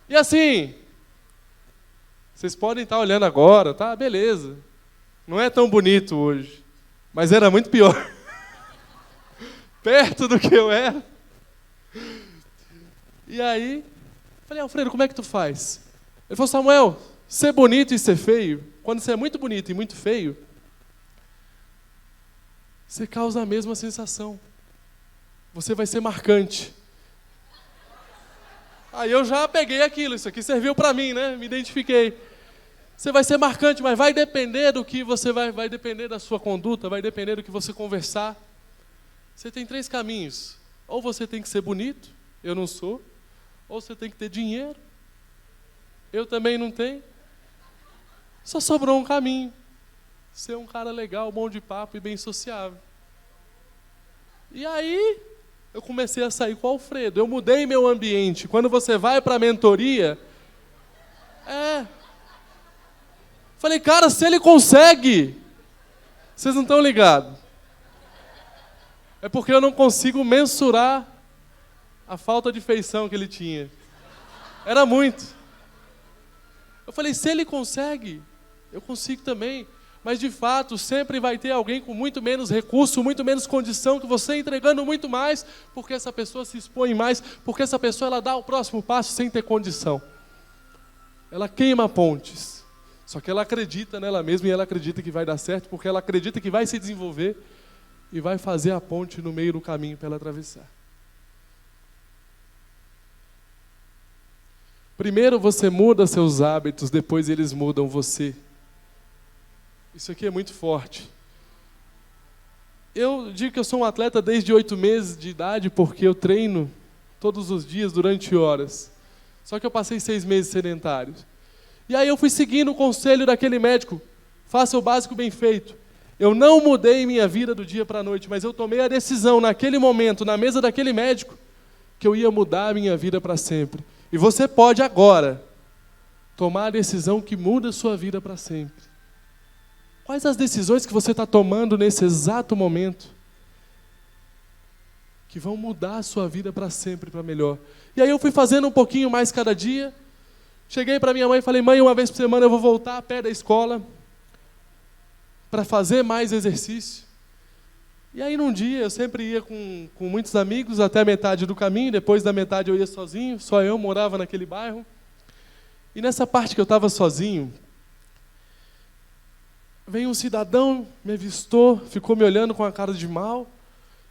E assim, vocês podem estar olhando agora, tá? Beleza. Não é tão bonito hoje, mas era muito pior. Perto do que eu era. E aí, falei, Alfredo, como é que tu faz? Ele falou, Samuel, ser bonito e ser feio, quando você é muito bonito e muito feio, você causa a mesma sensação. Você vai ser marcante. Aí eu já peguei aquilo, isso aqui serviu para mim, né? Me identifiquei. Você vai ser marcante, mas vai depender do que você vai depender da sua conduta, vai depender do que você conversar. Você tem 3 caminhos. Ou você tem que ser bonito, eu não sou. Ou você tem que ter dinheiro, eu também não tenho. Só sobrou um caminho. Ser um cara legal, bom de papo e bem sociável. E aí, eu comecei a sair com o Alfredo. Eu mudei meu ambiente. Quando você vai para a mentoria, falei, cara, se ele consegue, vocês não estão ligados. É porque eu não consigo mensurar a falta de feição que ele tinha. Era muito. Eu falei, se ele consegue, eu consigo também. Mas, de fato, sempre vai ter alguém com muito menos recurso, muito menos condição que você, entregando muito mais, porque essa pessoa se expõe mais, porque essa pessoa ela dá o próximo passo sem ter condição. Ela queima pontes. Só que ela acredita nela mesma e ela acredita que vai dar certo, porque ela acredita que vai se desenvolver e vai fazer a ponte no meio do caminho para ela atravessar. Primeiro você muda seus hábitos, depois eles mudam você. Isso aqui é muito forte. Eu digo que eu sou um atleta desde 8 meses de idade, porque eu treino todos os dias durante horas. Só que eu passei 6 meses sedentários. E aí eu fui seguindo o conselho daquele médico. Faça o básico bem feito. Eu não mudei minha vida do dia para a noite, mas eu tomei a decisão naquele momento, na mesa daquele médico, que eu ia mudar a minha vida para sempre. E você pode agora tomar a decisão que muda a sua vida para sempre. Quais as decisões que você está tomando nesse exato momento que vão mudar a sua vida para sempre, para melhor? E aí eu fui fazendo um pouquinho mais cada dia. Cheguei para minha mãe e falei, mãe, uma vez por semana eu vou voltar a pé da escola para fazer mais exercício. E aí num dia eu sempre ia com muitos amigos até a metade do caminho, depois da metade eu ia sozinho, só eu morava naquele bairro. E nessa parte que eu estava sozinho, veio um cidadão, me avistou, ficou me olhando com a cara de mal,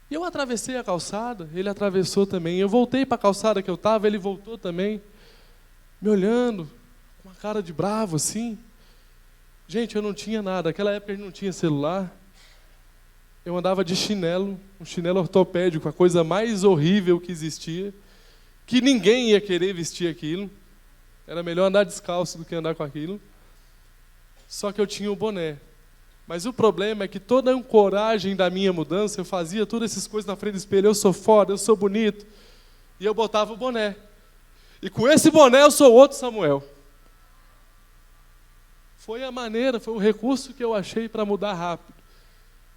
e eu atravessei a calçada, ele atravessou também. Eu voltei para a calçada que eu estava, ele voltou também, me olhando, com uma cara de bravo assim. Gente, eu não tinha nada, naquela época a gente não tinha celular. Eu andava de chinelo, um chinelo ortopédico, a coisa mais horrível que existia, que ninguém ia querer vestir aquilo. Era melhor andar descalço do que andar com aquilo. Só que eu tinha o boné. Mas o problema é que toda a coragem da minha mudança, eu fazia todas essas coisas na frente do espelho, eu sou foda, eu sou bonito, e eu botava o boné. E com esse boné eu sou outro Samuel. Foi a maneira, foi o recurso que eu achei para mudar rápido.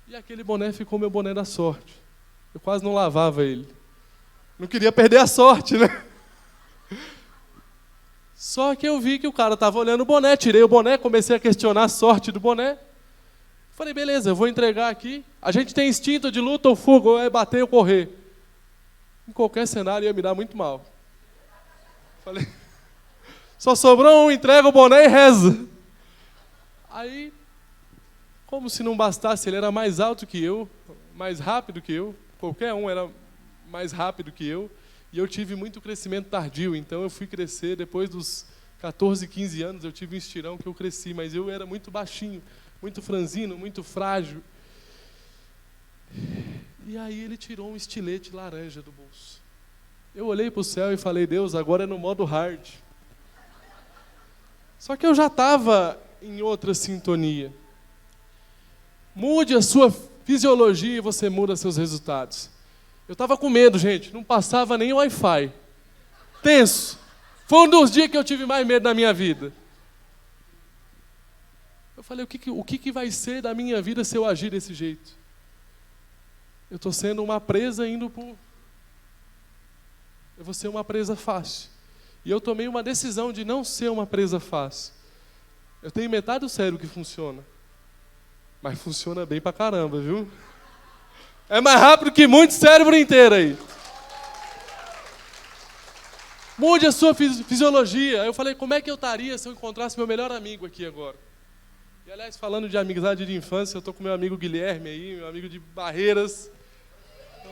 E aquele boné ficou meu boné da sorte. Eu quase não lavava ele. Não queria perder a sorte, né? Só que eu vi que o cara estava olhando o boné, tirei o boné, comecei a questionar a sorte do boné. Falei, beleza, eu vou entregar aqui. A gente tem instinto de luta ou fuga, ou é bater ou correr. Em qualquer cenário ia me dar muito mal. Falei, só sobrou um, entrega o boné e reza. Aí, como se não bastasse, ele era mais alto que eu, mais rápido que eu, qualquer um era mais rápido que eu, e eu tive muito crescimento tardio, então eu fui crescer, depois dos 14, 15 anos, eu tive um estirão que eu cresci, mas eu era muito baixinho, muito franzino, muito frágil. E aí ele tirou um estilete laranja do bolso. Eu olhei para o céu e falei, Deus, agora é no modo hard. Só que eu já estava em outra sintonia. Mude a sua fisiologia e você muda seus resultados. Eu estava com medo, gente, não passava nem Wi-Fi. Tenso. Foi um dos dias que eu tive mais medo na minha vida. Eu falei, o que vai ser da minha vida se eu agir desse jeito? Eu estou sendo uma presa indo por... Eu vou ser uma presa fácil. E eu tomei uma decisão de não ser uma presa fácil. Eu tenho metade do cérebro que funciona. Mas funciona bem pra caramba, viu? É mais rápido que muito cérebro inteiro aí. Mude a sua fisiologia. Eu falei, como é que eu estaria se eu encontrasse meu melhor amigo aqui agora? E, aliás, falando de amizade de infância, eu estou com meu amigo Guilherme aí, meu amigo de Barreiras.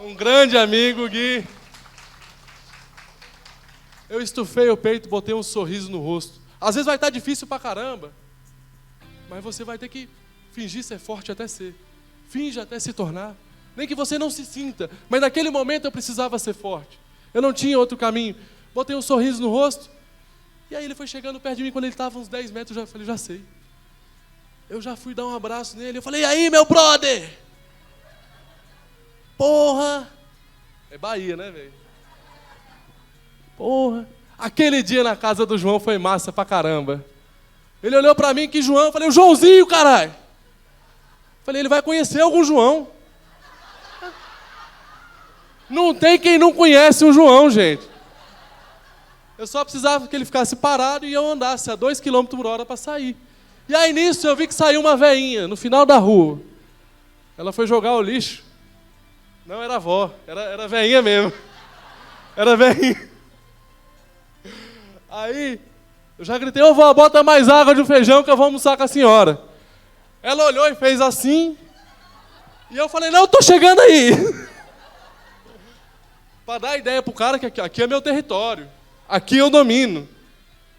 Um grande amigo, Gui. Eu estufei o peito, botei um sorriso no rosto. Às vezes vai estar difícil pra caramba, mas você vai ter que fingir ser forte até ser. Finge até se tornar. Nem que você não se sinta, mas naquele momento eu precisava ser forte. Eu não tinha outro caminho. Botei um sorriso no rosto, e aí ele foi chegando perto de mim, quando ele estava uns 10 metros, eu falei, já sei. Eu já fui dar um abraço nele, eu falei, e aí, meu brother? Porra! É Bahia, né, velho? Porra! Aquele dia na casa do João foi massa pra caramba. Ele olhou pra mim, que João? Eu falei, o Joãozinho, caralho! Falei, ele vai conhecer algum João. Não tem quem não conhece um João, gente. Eu só precisava que ele ficasse parado e eu andasse a 2 km por hora para sair. E aí nisso eu vi que saiu uma veinha no final da rua. Ela foi jogar o lixo. Não era avó, era veinha mesmo. Era veinha. Aí eu já gritei, ô vó, bota mais água de feijão que eu vou almoçar com a senhora. Ela olhou e fez assim. E eu falei, não, eu tô chegando aí. Para dar ideia pro cara que aqui é meu território. Aqui eu domino.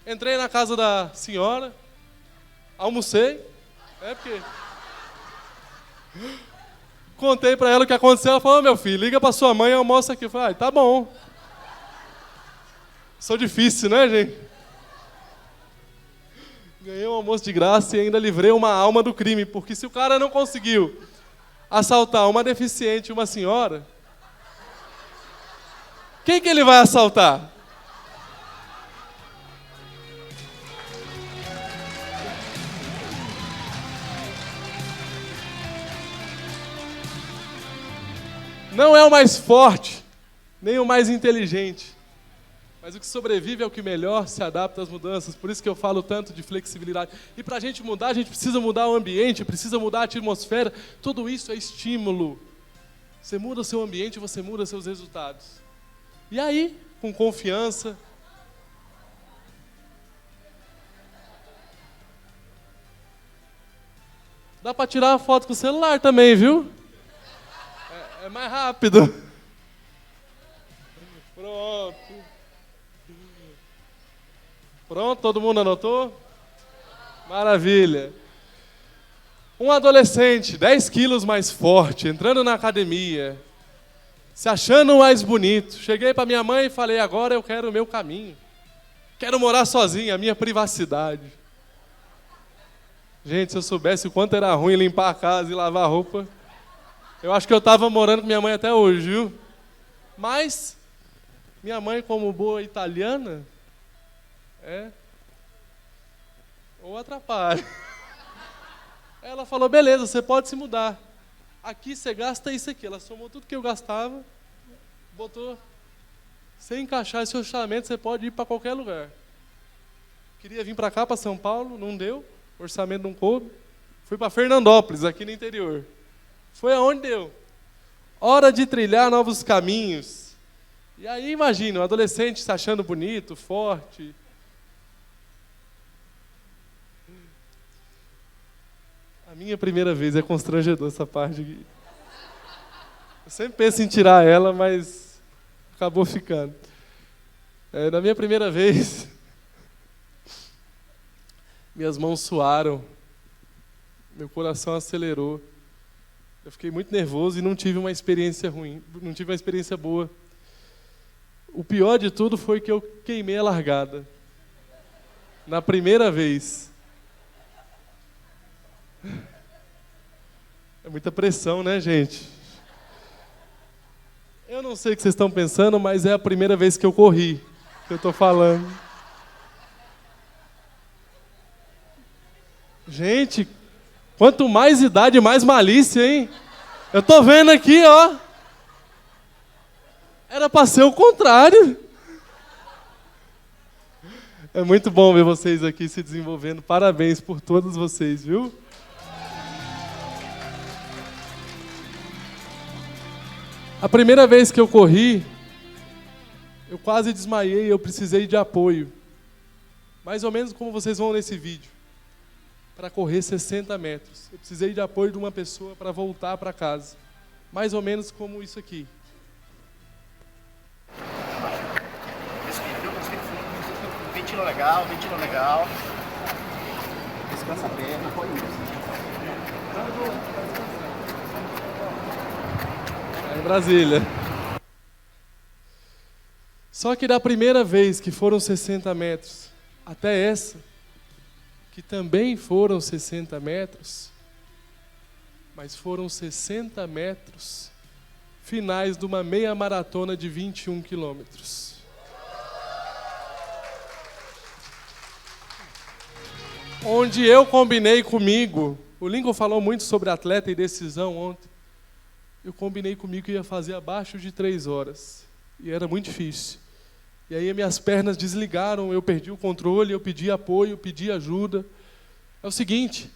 Entrei na casa da senhora, almocei. Porque... Contei para ela o que aconteceu. Ela falou, meu filho, liga para sua mãe e almoça aqui. Eu falei, tá bom. Sou difícil, né, gente? Ganhei um almoço de graça e ainda livrei uma alma do crime, porque se o cara não conseguiu assaltar uma deficiente e uma senhora, quem que ele vai assaltar? Não é o mais forte, nem o mais inteligente, mas o que sobrevive é o que melhor se adapta às mudanças. Por isso que eu falo tanto de flexibilidade. E para a gente mudar, a gente precisa mudar o ambiente, precisa mudar a atmosfera. Tudo isso é estímulo. Você muda o seu ambiente, você muda seus resultados. E aí, com confiança, dá para tirar a foto com o celular também, viu? É mais rápido. Pronto. Pronto, todo mundo anotou? Maravilha. Um adolescente, 10 quilos mais forte, entrando na academia, se achando mais bonito. Cheguei para minha mãe e falei, agora eu quero o meu caminho. Quero morar sozinho, a minha privacidade. Gente, se eu soubesse o quanto era ruim limpar a casa e lavar a roupa, eu acho que eu estava morando com minha mãe até hoje, viu? Mas, minha mãe, como boa italiana, ou atrapalha. Ela falou, beleza, você pode se mudar. Aqui você gasta isso aqui. Ela somou tudo que eu gastava, botou. Sem encaixar esse orçamento, você pode ir para qualquer lugar. Queria vir para cá, para São Paulo, não deu. O orçamento não coube. Fui para Fernandópolis, aqui no interior. Foi aonde deu. Hora de trilhar novos caminhos. E aí, imagina, um adolescente se achando bonito, forte. A minha primeira vez é constrangedor essa parte aqui. Eu sempre penso em tirar ela, mas acabou ficando. Na minha primeira vez, minhas mãos suaram, meu coração acelerou. Eu fiquei muito nervoso e não tive uma experiência ruim, não tive uma experiência boa. O pior de tudo foi que eu queimei a largada. Na primeira vez. É muita pressão, né, gente? Eu não sei o que vocês estão pensando, mas é a primeira vez que eu corri, que eu estou falando. Gente, quanto mais idade, mais malícia, hein? Eu tô vendo aqui, ó. Era para ser o contrário. É muito bom ver vocês aqui se desenvolvendo. Parabéns por todos vocês, viu? A primeira vez que eu corri, eu quase desmaiei, eu precisei de apoio. Mais ou menos como vocês vão nesse vídeo. Para correr 60 metros. Eu precisei de apoio de uma pessoa para voltar para casa. Mais ou menos como isso aqui. Ventila legal, ventila legal. Descansa a perna, põe isso. Em Brasília. Só que da primeira vez que foram 60 metros até essa, que também foram 60 metros, mas foram 60 metros finais de uma meia maratona de 21 quilômetros. Onde eu combinei comigo, o Lincoln falou muito sobre atleta e decisão ontem, eu combinei comigo que ia fazer abaixo de 3 horas. E era muito difícil. E aí minhas pernas desligaram, eu perdi o controle, eu pedi apoio, pedi ajuda. É o seguinte,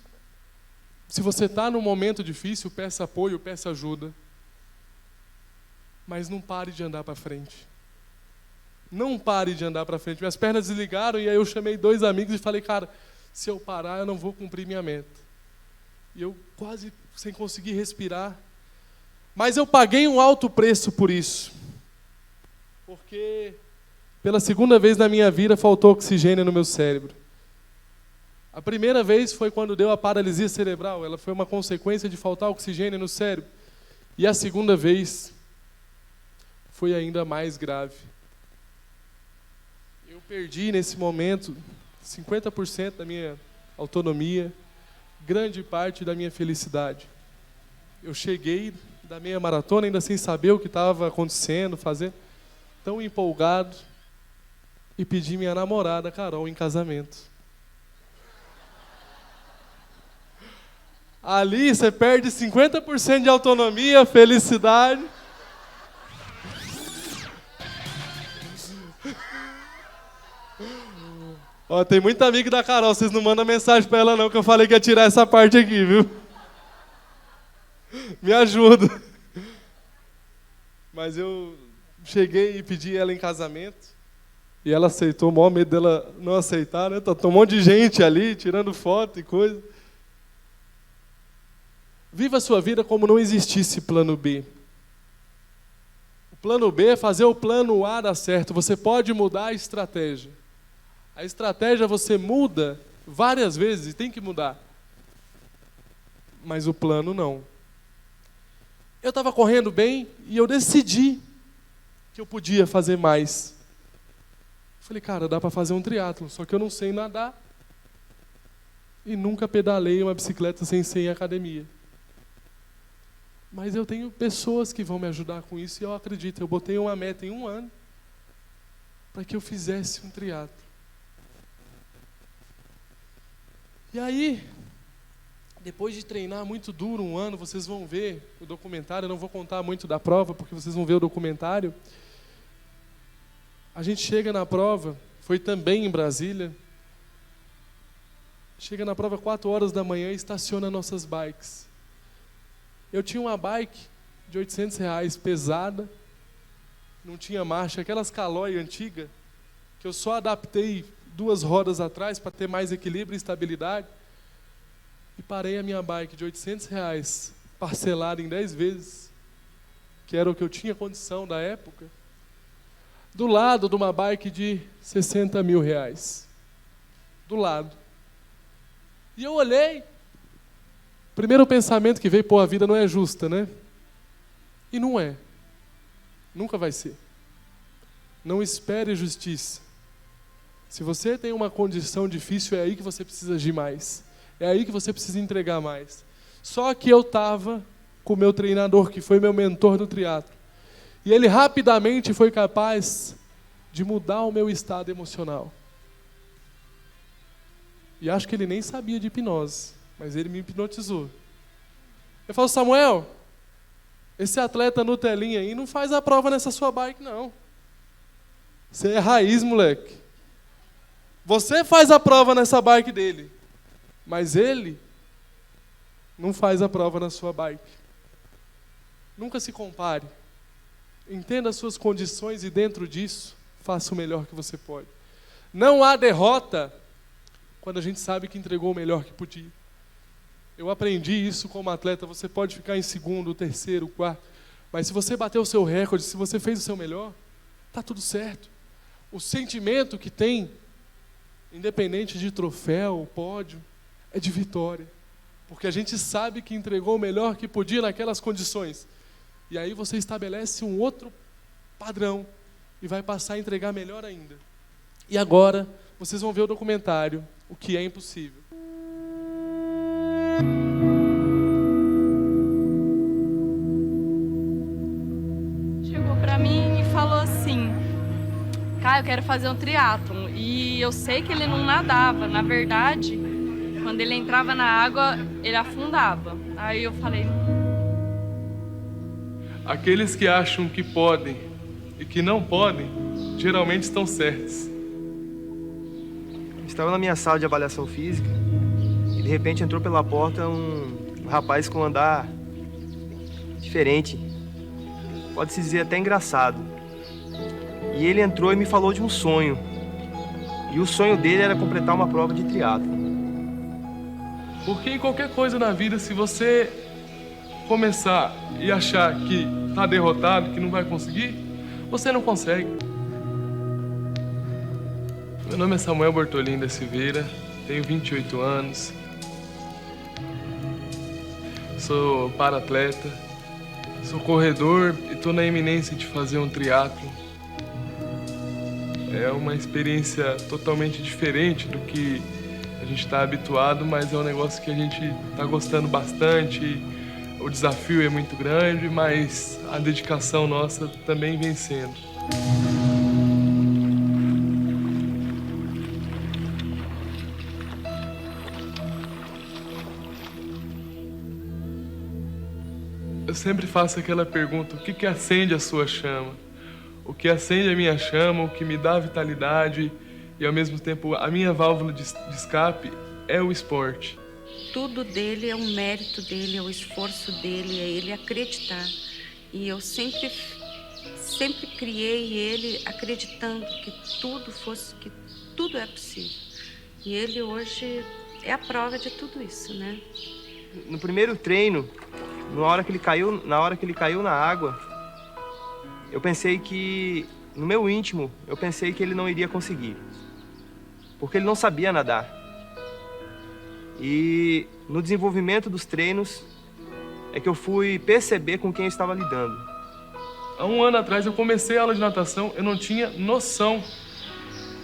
se você está num momento difícil, peça apoio, peça ajuda. Mas não pare de andar para frente. Não pare de andar para frente. Minhas pernas desligaram e aí eu chamei 2 amigos e falei, cara, se eu parar eu não vou cumprir minha meta. E eu quase sem conseguir respirar. Mas eu paguei um alto preço por isso. Porque pela segunda vez na minha vida faltou oxigênio no meu cérebro. A primeira vez foi quando deu a paralisia cerebral. Ela foi uma consequência de faltar oxigênio no cérebro. E a segunda vez foi ainda mais grave. Eu perdi nesse momento 50% da minha autonomia, grande parte da minha felicidade. Eu cheguei da meia maratona ainda sem saber o que estava acontecendo, fazendo, tão empolgado, e pedi minha namorada, Carol, em casamento. Ali você perde 50% de autonomia, felicidade. Ó, tem muito amigo da Carol, vocês não mandam mensagem pra ela não, que eu falei que ia tirar essa parte aqui, viu? Me ajuda. Mas eu cheguei e pedi ela em casamento, e ela aceitou, o maior medo dela não aceitar, né? Tá um monte de gente ali, tirando foto e coisa. Viva a sua vida como não existisse plano B. O plano B é fazer o plano A dar certo. Você pode mudar a estratégia. A estratégia você muda várias vezes e tem que mudar. Mas o plano não. Eu estava correndo bem e eu decidi que eu podia fazer mais. Falei, cara, dá para fazer um triatlo, só que eu não sei nadar. E nunca pedalei uma bicicleta sem ser em academia. Mas eu tenho pessoas que vão me ajudar com isso e eu acredito. Eu botei uma meta em 1 ano para que eu fizesse um triatlo. E aí, depois de treinar muito duro 1 ano, vocês vão ver o documentário. Eu não vou contar muito da prova, porque vocês vão ver o documentário. A gente chega na prova, foi também em Brasília. Chega na prova 4 horas da manhã e estaciona nossas bikes. Eu tinha uma bike de R$800, pesada, não tinha marcha, aquelas Caloi antigas, que eu só adaptei 2 rodas atrás para ter mais equilíbrio e estabilidade. E parei a minha bike de R$800, parcelada em 10 vezes, que era o que eu tinha condição da época, do lado de uma bike de R$60 mil. Do lado. E eu olhei, primeiro pensamento que veio, pô, a vida não é justa, né? E não é. Nunca vai ser. Não espere justiça. Se você tem uma condição difícil, é aí que você precisa agir mais. É aí que você precisa entregar mais. Só que eu estava com o meu treinador, que foi meu mentor no triatlo. E ele rapidamente foi capaz de mudar o meu estado emocional. E acho que ele nem sabia de hipnose, mas ele me hipnotizou. Eu falo, Samuel, esse atleta Nutelinha aí não faz a prova nessa sua bike, não. Você é raiz, moleque. Você faz a prova nessa bike dele, mas ele não faz a prova na sua bike. Nunca se compare. Entenda as suas condições e dentro disso, faça o melhor que você pode. Não há derrota quando a gente sabe que entregou o melhor que podia. Eu aprendi isso como atleta. Você pode ficar em 2º, 3º, 4º, mas se você bater o seu recorde, se você fez o seu melhor, está tudo certo. O sentimento que tem, independente de troféu, pódio, é de vitória. Porque a gente sabe que entregou o melhor que podia naquelas condições. E aí você estabelece um outro padrão e vai passar a entregar melhor ainda. E agora, vocês vão ver o documentário, O que é Impossível. Chegou pra mim e falou assim, cara, eu quero fazer um triatlon. E eu sei que ele não nadava. Na verdade, quando ele entrava na água, ele afundava. Aí eu falei... Aqueles que acham que podem e que não podem, geralmente estão certos. Estava na minha sala de avaliação física e de repente entrou pela porta um rapaz com um andar diferente, pode-se dizer até engraçado. E ele entrou e me falou de um sonho. E o sonho dele era completar uma prova de triatlo. Porque em qualquer coisa na vida, se você começar e achar que está derrotado, que não vai conseguir, você não consegue. Meu nome é Samuel Bortolin da Silveira, tenho 28 anos, sou para-atleta, sou corredor e estou na iminência de fazer um triatlo. É uma experiência totalmente diferente do que a gente está habituado, mas é um negócio que a gente está gostando bastante. O desafio é muito grande, mas a dedicação nossa também vem sendo. Eu sempre faço aquela pergunta: o que acende a sua chama? O que acende a minha chama, o que me dá vitalidade e, ao mesmo tempo, a minha válvula de escape é o esporte. Tudo dele é um mérito dele, é o esforço dele, é ele acreditar. E eu sempre criei ele acreditando que tudo é possível. E ele hoje é a prova de tudo isso, né? No primeiro treino, na hora que ele caiu na água, eu pensei que, no meu íntimo, eu pensei que ele não iria conseguir. Porque ele não sabia nadar. E no desenvolvimento dos treinos é que eu fui perceber com quem eu estava lidando. Há um ano atrás eu comecei a aula de natação, eu não tinha noção.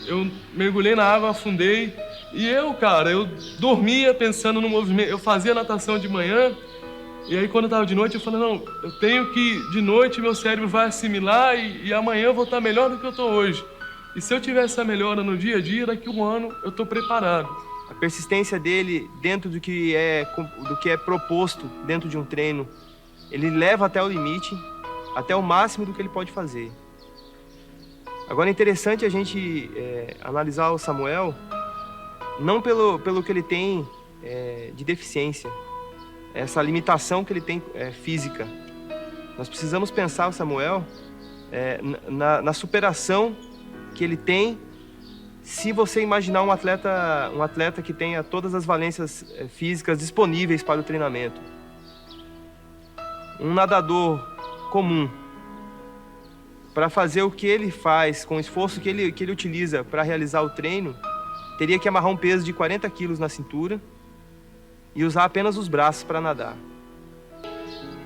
Eu mergulhei na água, afundei e eu dormia pensando no movimento. Eu fazia natação de manhã e aí quando eu estava de noite eu falei, não, eu tenho que, de noite meu cérebro vai assimilar e amanhã eu vou estar melhor do que eu estou hoje. E se eu tiver essa melhora no dia a dia, daqui a um ano eu estou preparado. A persistência dele dentro do que é proposto dentro de um treino, ele leva até o limite, até o máximo do que ele pode fazer. Agora é interessante a gente analisar o Samuel, não pelo que ele tem de deficiência, essa limitação que ele tem física. Nós precisamos pensar o Samuel na superação que ele tem. Se você imaginar um atleta que tenha todas as valências físicas disponíveis para o treinamento, um nadador comum, para fazer o que ele faz, com o esforço que ele utiliza para realizar o treino, teria que amarrar um peso de 40 quilos na cintura e usar apenas os braços para nadar.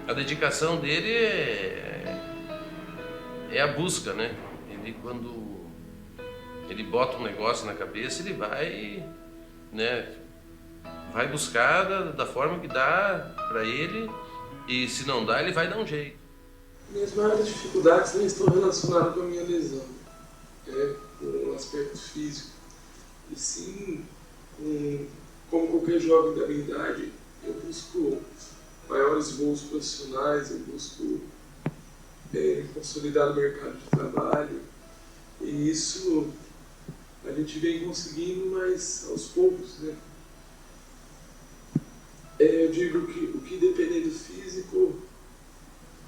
A dedicação dele é a busca, né? Ele, quando ele bota um negócio na cabeça, ele vai, né, vai buscar da forma que dá para ele, e se não dá, ele vai dar um jeito. Minhas maiores dificuldades não estão relacionadas com a minha lesão, com o aspecto físico, e sim, como qualquer jovem da minha idade, eu busco maiores voos profissionais, eu busco consolidar o mercado de trabalho, e isso a gente vem conseguindo, mas aos poucos, né? Eu digo que o que depender do físico,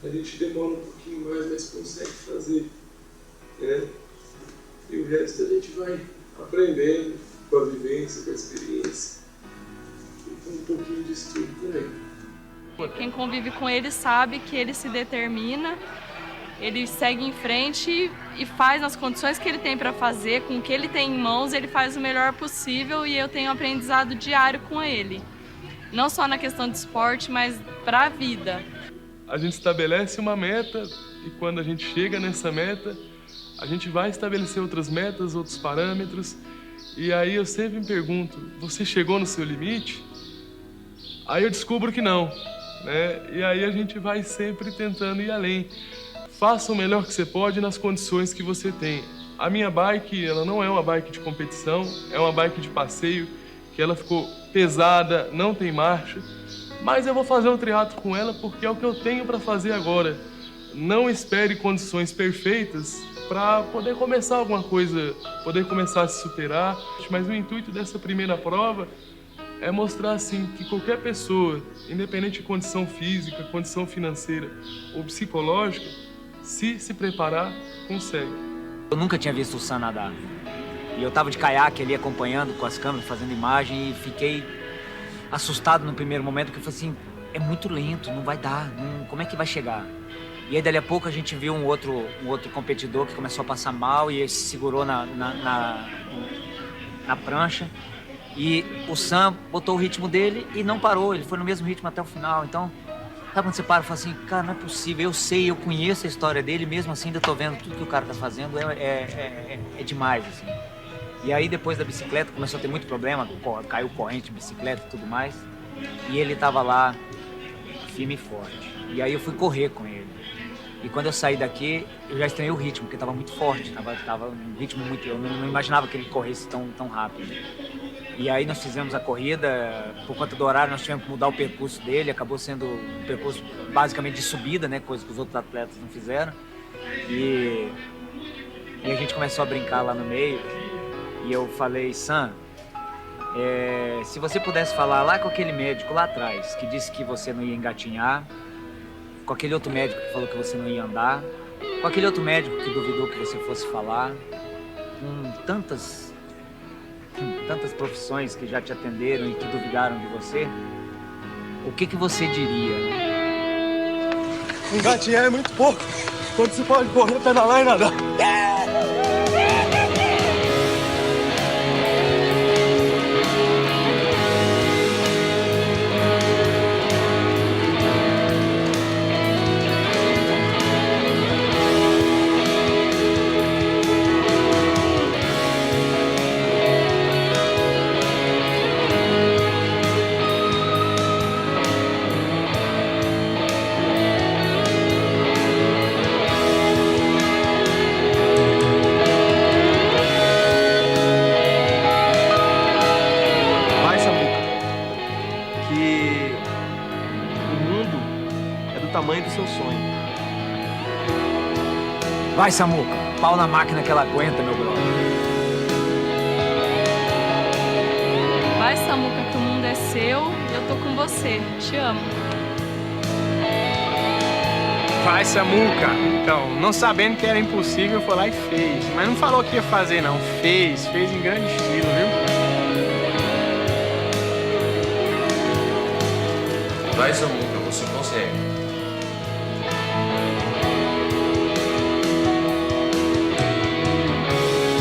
a gente demora um pouquinho mais, mas consegue fazer, né? E o resto a gente vai aprendendo com a vivência, com a experiência, e com um pouquinho de estudo também. Quem convive com ele sabe que ele se determina, ele segue em frente e faz nas condições que ele tem para fazer, com o que ele tem em mãos, ele faz o melhor possível, e eu tenho um aprendizado diário com ele. Não só na questão de esporte, mas para a vida. A gente estabelece uma meta e quando a gente chega nessa meta, a gente vai estabelecer outras metas, outros parâmetros. E aí eu sempre me pergunto, você chegou no seu limite? Aí eu descubro que não, né? E aí a gente vai sempre tentando ir além. Faça o melhor que você pode nas condições que você tem. A minha bike, ela não é uma bike de competição, é uma bike de passeio, que ela ficou pesada, não tem marcha, mas eu vou fazer um triatlo com ela porque é o que eu tenho para fazer agora. Não espere condições perfeitas para poder começar alguma coisa, poder começar a se superar, mas o intuito dessa primeira prova é mostrar assim que qualquer pessoa, independente de condição física, condição financeira ou psicológica, se preparar, consegue. Eu nunca tinha visto o Sam nadar. E eu tava de caiaque ali acompanhando com as câmeras, fazendo imagem, e fiquei assustado no primeiro momento, porque eu falei assim, é muito lento, não vai dar, como é que vai chegar? E aí dali a pouco a gente viu um outro competidor que começou a passar mal e ele se segurou na prancha. E o Sam botou o ritmo dele e não parou, ele foi no mesmo ritmo até o final. Então, sabe quando você para e fala assim, cara, não é possível, eu conheço a história dele, mesmo assim ainda tô vendo tudo que o cara tá fazendo, é demais, assim. E aí depois da bicicleta começou a ter muito problema, caiu corrente, bicicleta e tudo mais. E ele estava lá firme e forte. E aí eu fui correr com ele. E quando eu saí daqui, eu já estranhei o ritmo, porque estava muito forte, tava um ritmo muito... Eu não imaginava que ele corresse tão rápido. E aí nós fizemos a corrida, por conta do horário nós tivemos que mudar o percurso dele, acabou sendo um percurso basicamente de subida, né, coisa que os outros atletas não fizeram. E a gente começou a brincar lá no meio, e eu falei, Sam, se você pudesse falar lá com aquele médico lá atrás, que disse que você não ia engatinhar, com aquele outro médico que falou que você não ia andar, com aquele outro médico que duvidou que você fosse falar, com tantas profissões que já te atenderam e que duvidaram de você, o que você diria? Engatinhar é muito pouco, quando você pode correr, pedalar e nadar. tamanho do seu sonho. Vai, Samuca, pau na máquina que ela aguenta, meu brother. Vai, Samuca, que o mundo é seu e eu tô com você. Te amo. Vai, Samuca. Então, não sabendo que era impossível, foi lá e fez. Mas não falou que ia fazer, não. Fez em grande estilo, viu? Vai, Samuca, você consegue.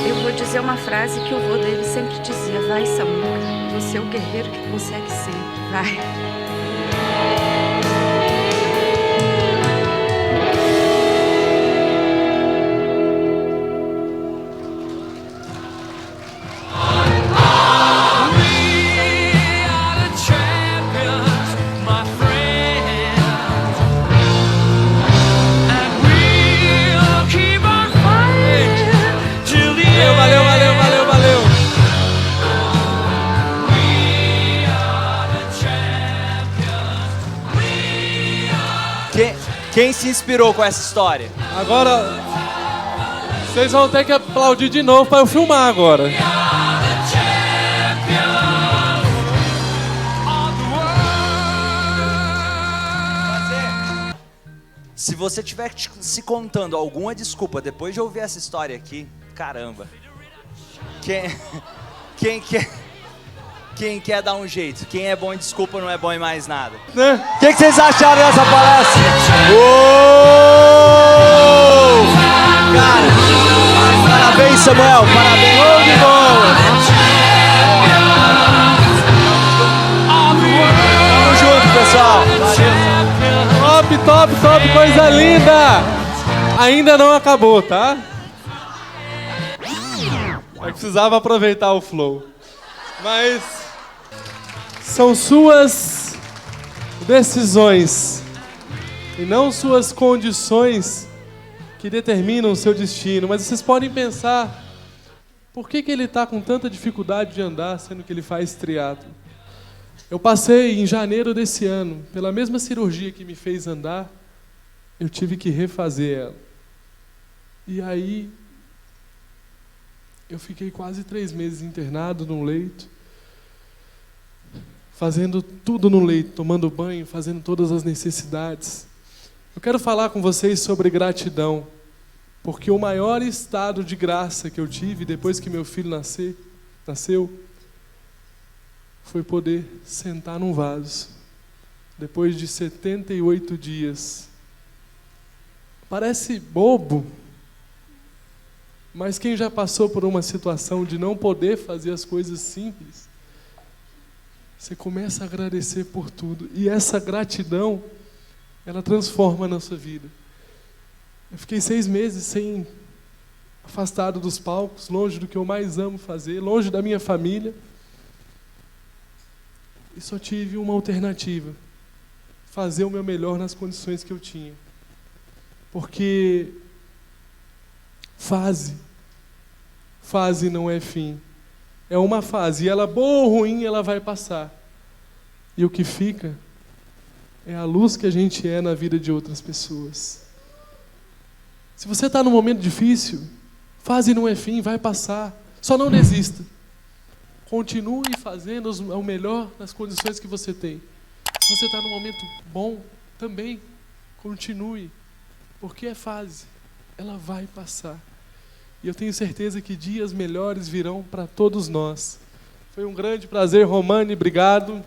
Eu vou dizer uma frase que o vô dele sempre dizia. Vai, Samuca, você é o guerreiro que consegue sempre. Vai. Quem se inspirou com essa história? Agora, vocês vão ter que aplaudir de novo para eu filmar agora. Se você tiver se contando alguma desculpa depois de ouvir essa história aqui, caramba. Quem quer dar um jeito? Quem é bom em desculpa não é bom em mais nada. Né? O que vocês acharam dessa palestra? Cara, parabéns, Samuel. Parabéns. Tamo junto, pessoal. Top, coisa linda. Ainda não acabou, tá? Eu precisava aproveitar o flow. Mas são suas decisões e não suas condições que determinam o seu destino. Mas vocês podem pensar, por que ele está com tanta dificuldade de andar, sendo que ele faz triatlo? Eu passei em janeiro desse ano, pela mesma cirurgia que me fez andar, eu tive que refazer ela. E aí eu fiquei quase 3 meses internado num leito, fazendo tudo no leito, tomando banho, fazendo todas as necessidades. Eu quero falar com vocês sobre gratidão, porque o maior estado de graça que eu tive depois que meu filho nasceu, foi poder sentar num vaso, depois de 78 dias. Parece bobo, mas quem já passou por uma situação de não poder fazer as coisas simples, você começa a agradecer por tudo. E essa gratidão, ela transforma a nossa vida. Eu fiquei 6 meses sem afastado dos palcos, longe do que eu mais amo fazer, longe da minha família. E só tive uma alternativa: fazer o meu melhor nas condições que eu tinha. Porque fase não é fim. É uma fase, e ela, boa ou ruim, ela vai passar. E o que fica é a luz que a gente é na vida de outras pessoas. Se você está num momento difícil, fase não é fim, vai passar. Só não desista. Continue fazendo o melhor nas condições que você tem. Se você está num momento bom, também continue. Porque é fase, ela vai passar. E eu tenho certeza que dias melhores virão para todos nós. Foi um grande prazer, Romani, obrigado.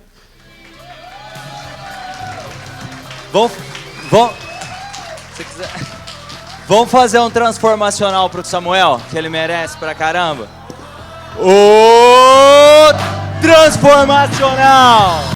Vamos fazer um transformacional pro Samuel, que ele merece pra caramba. O transformacional!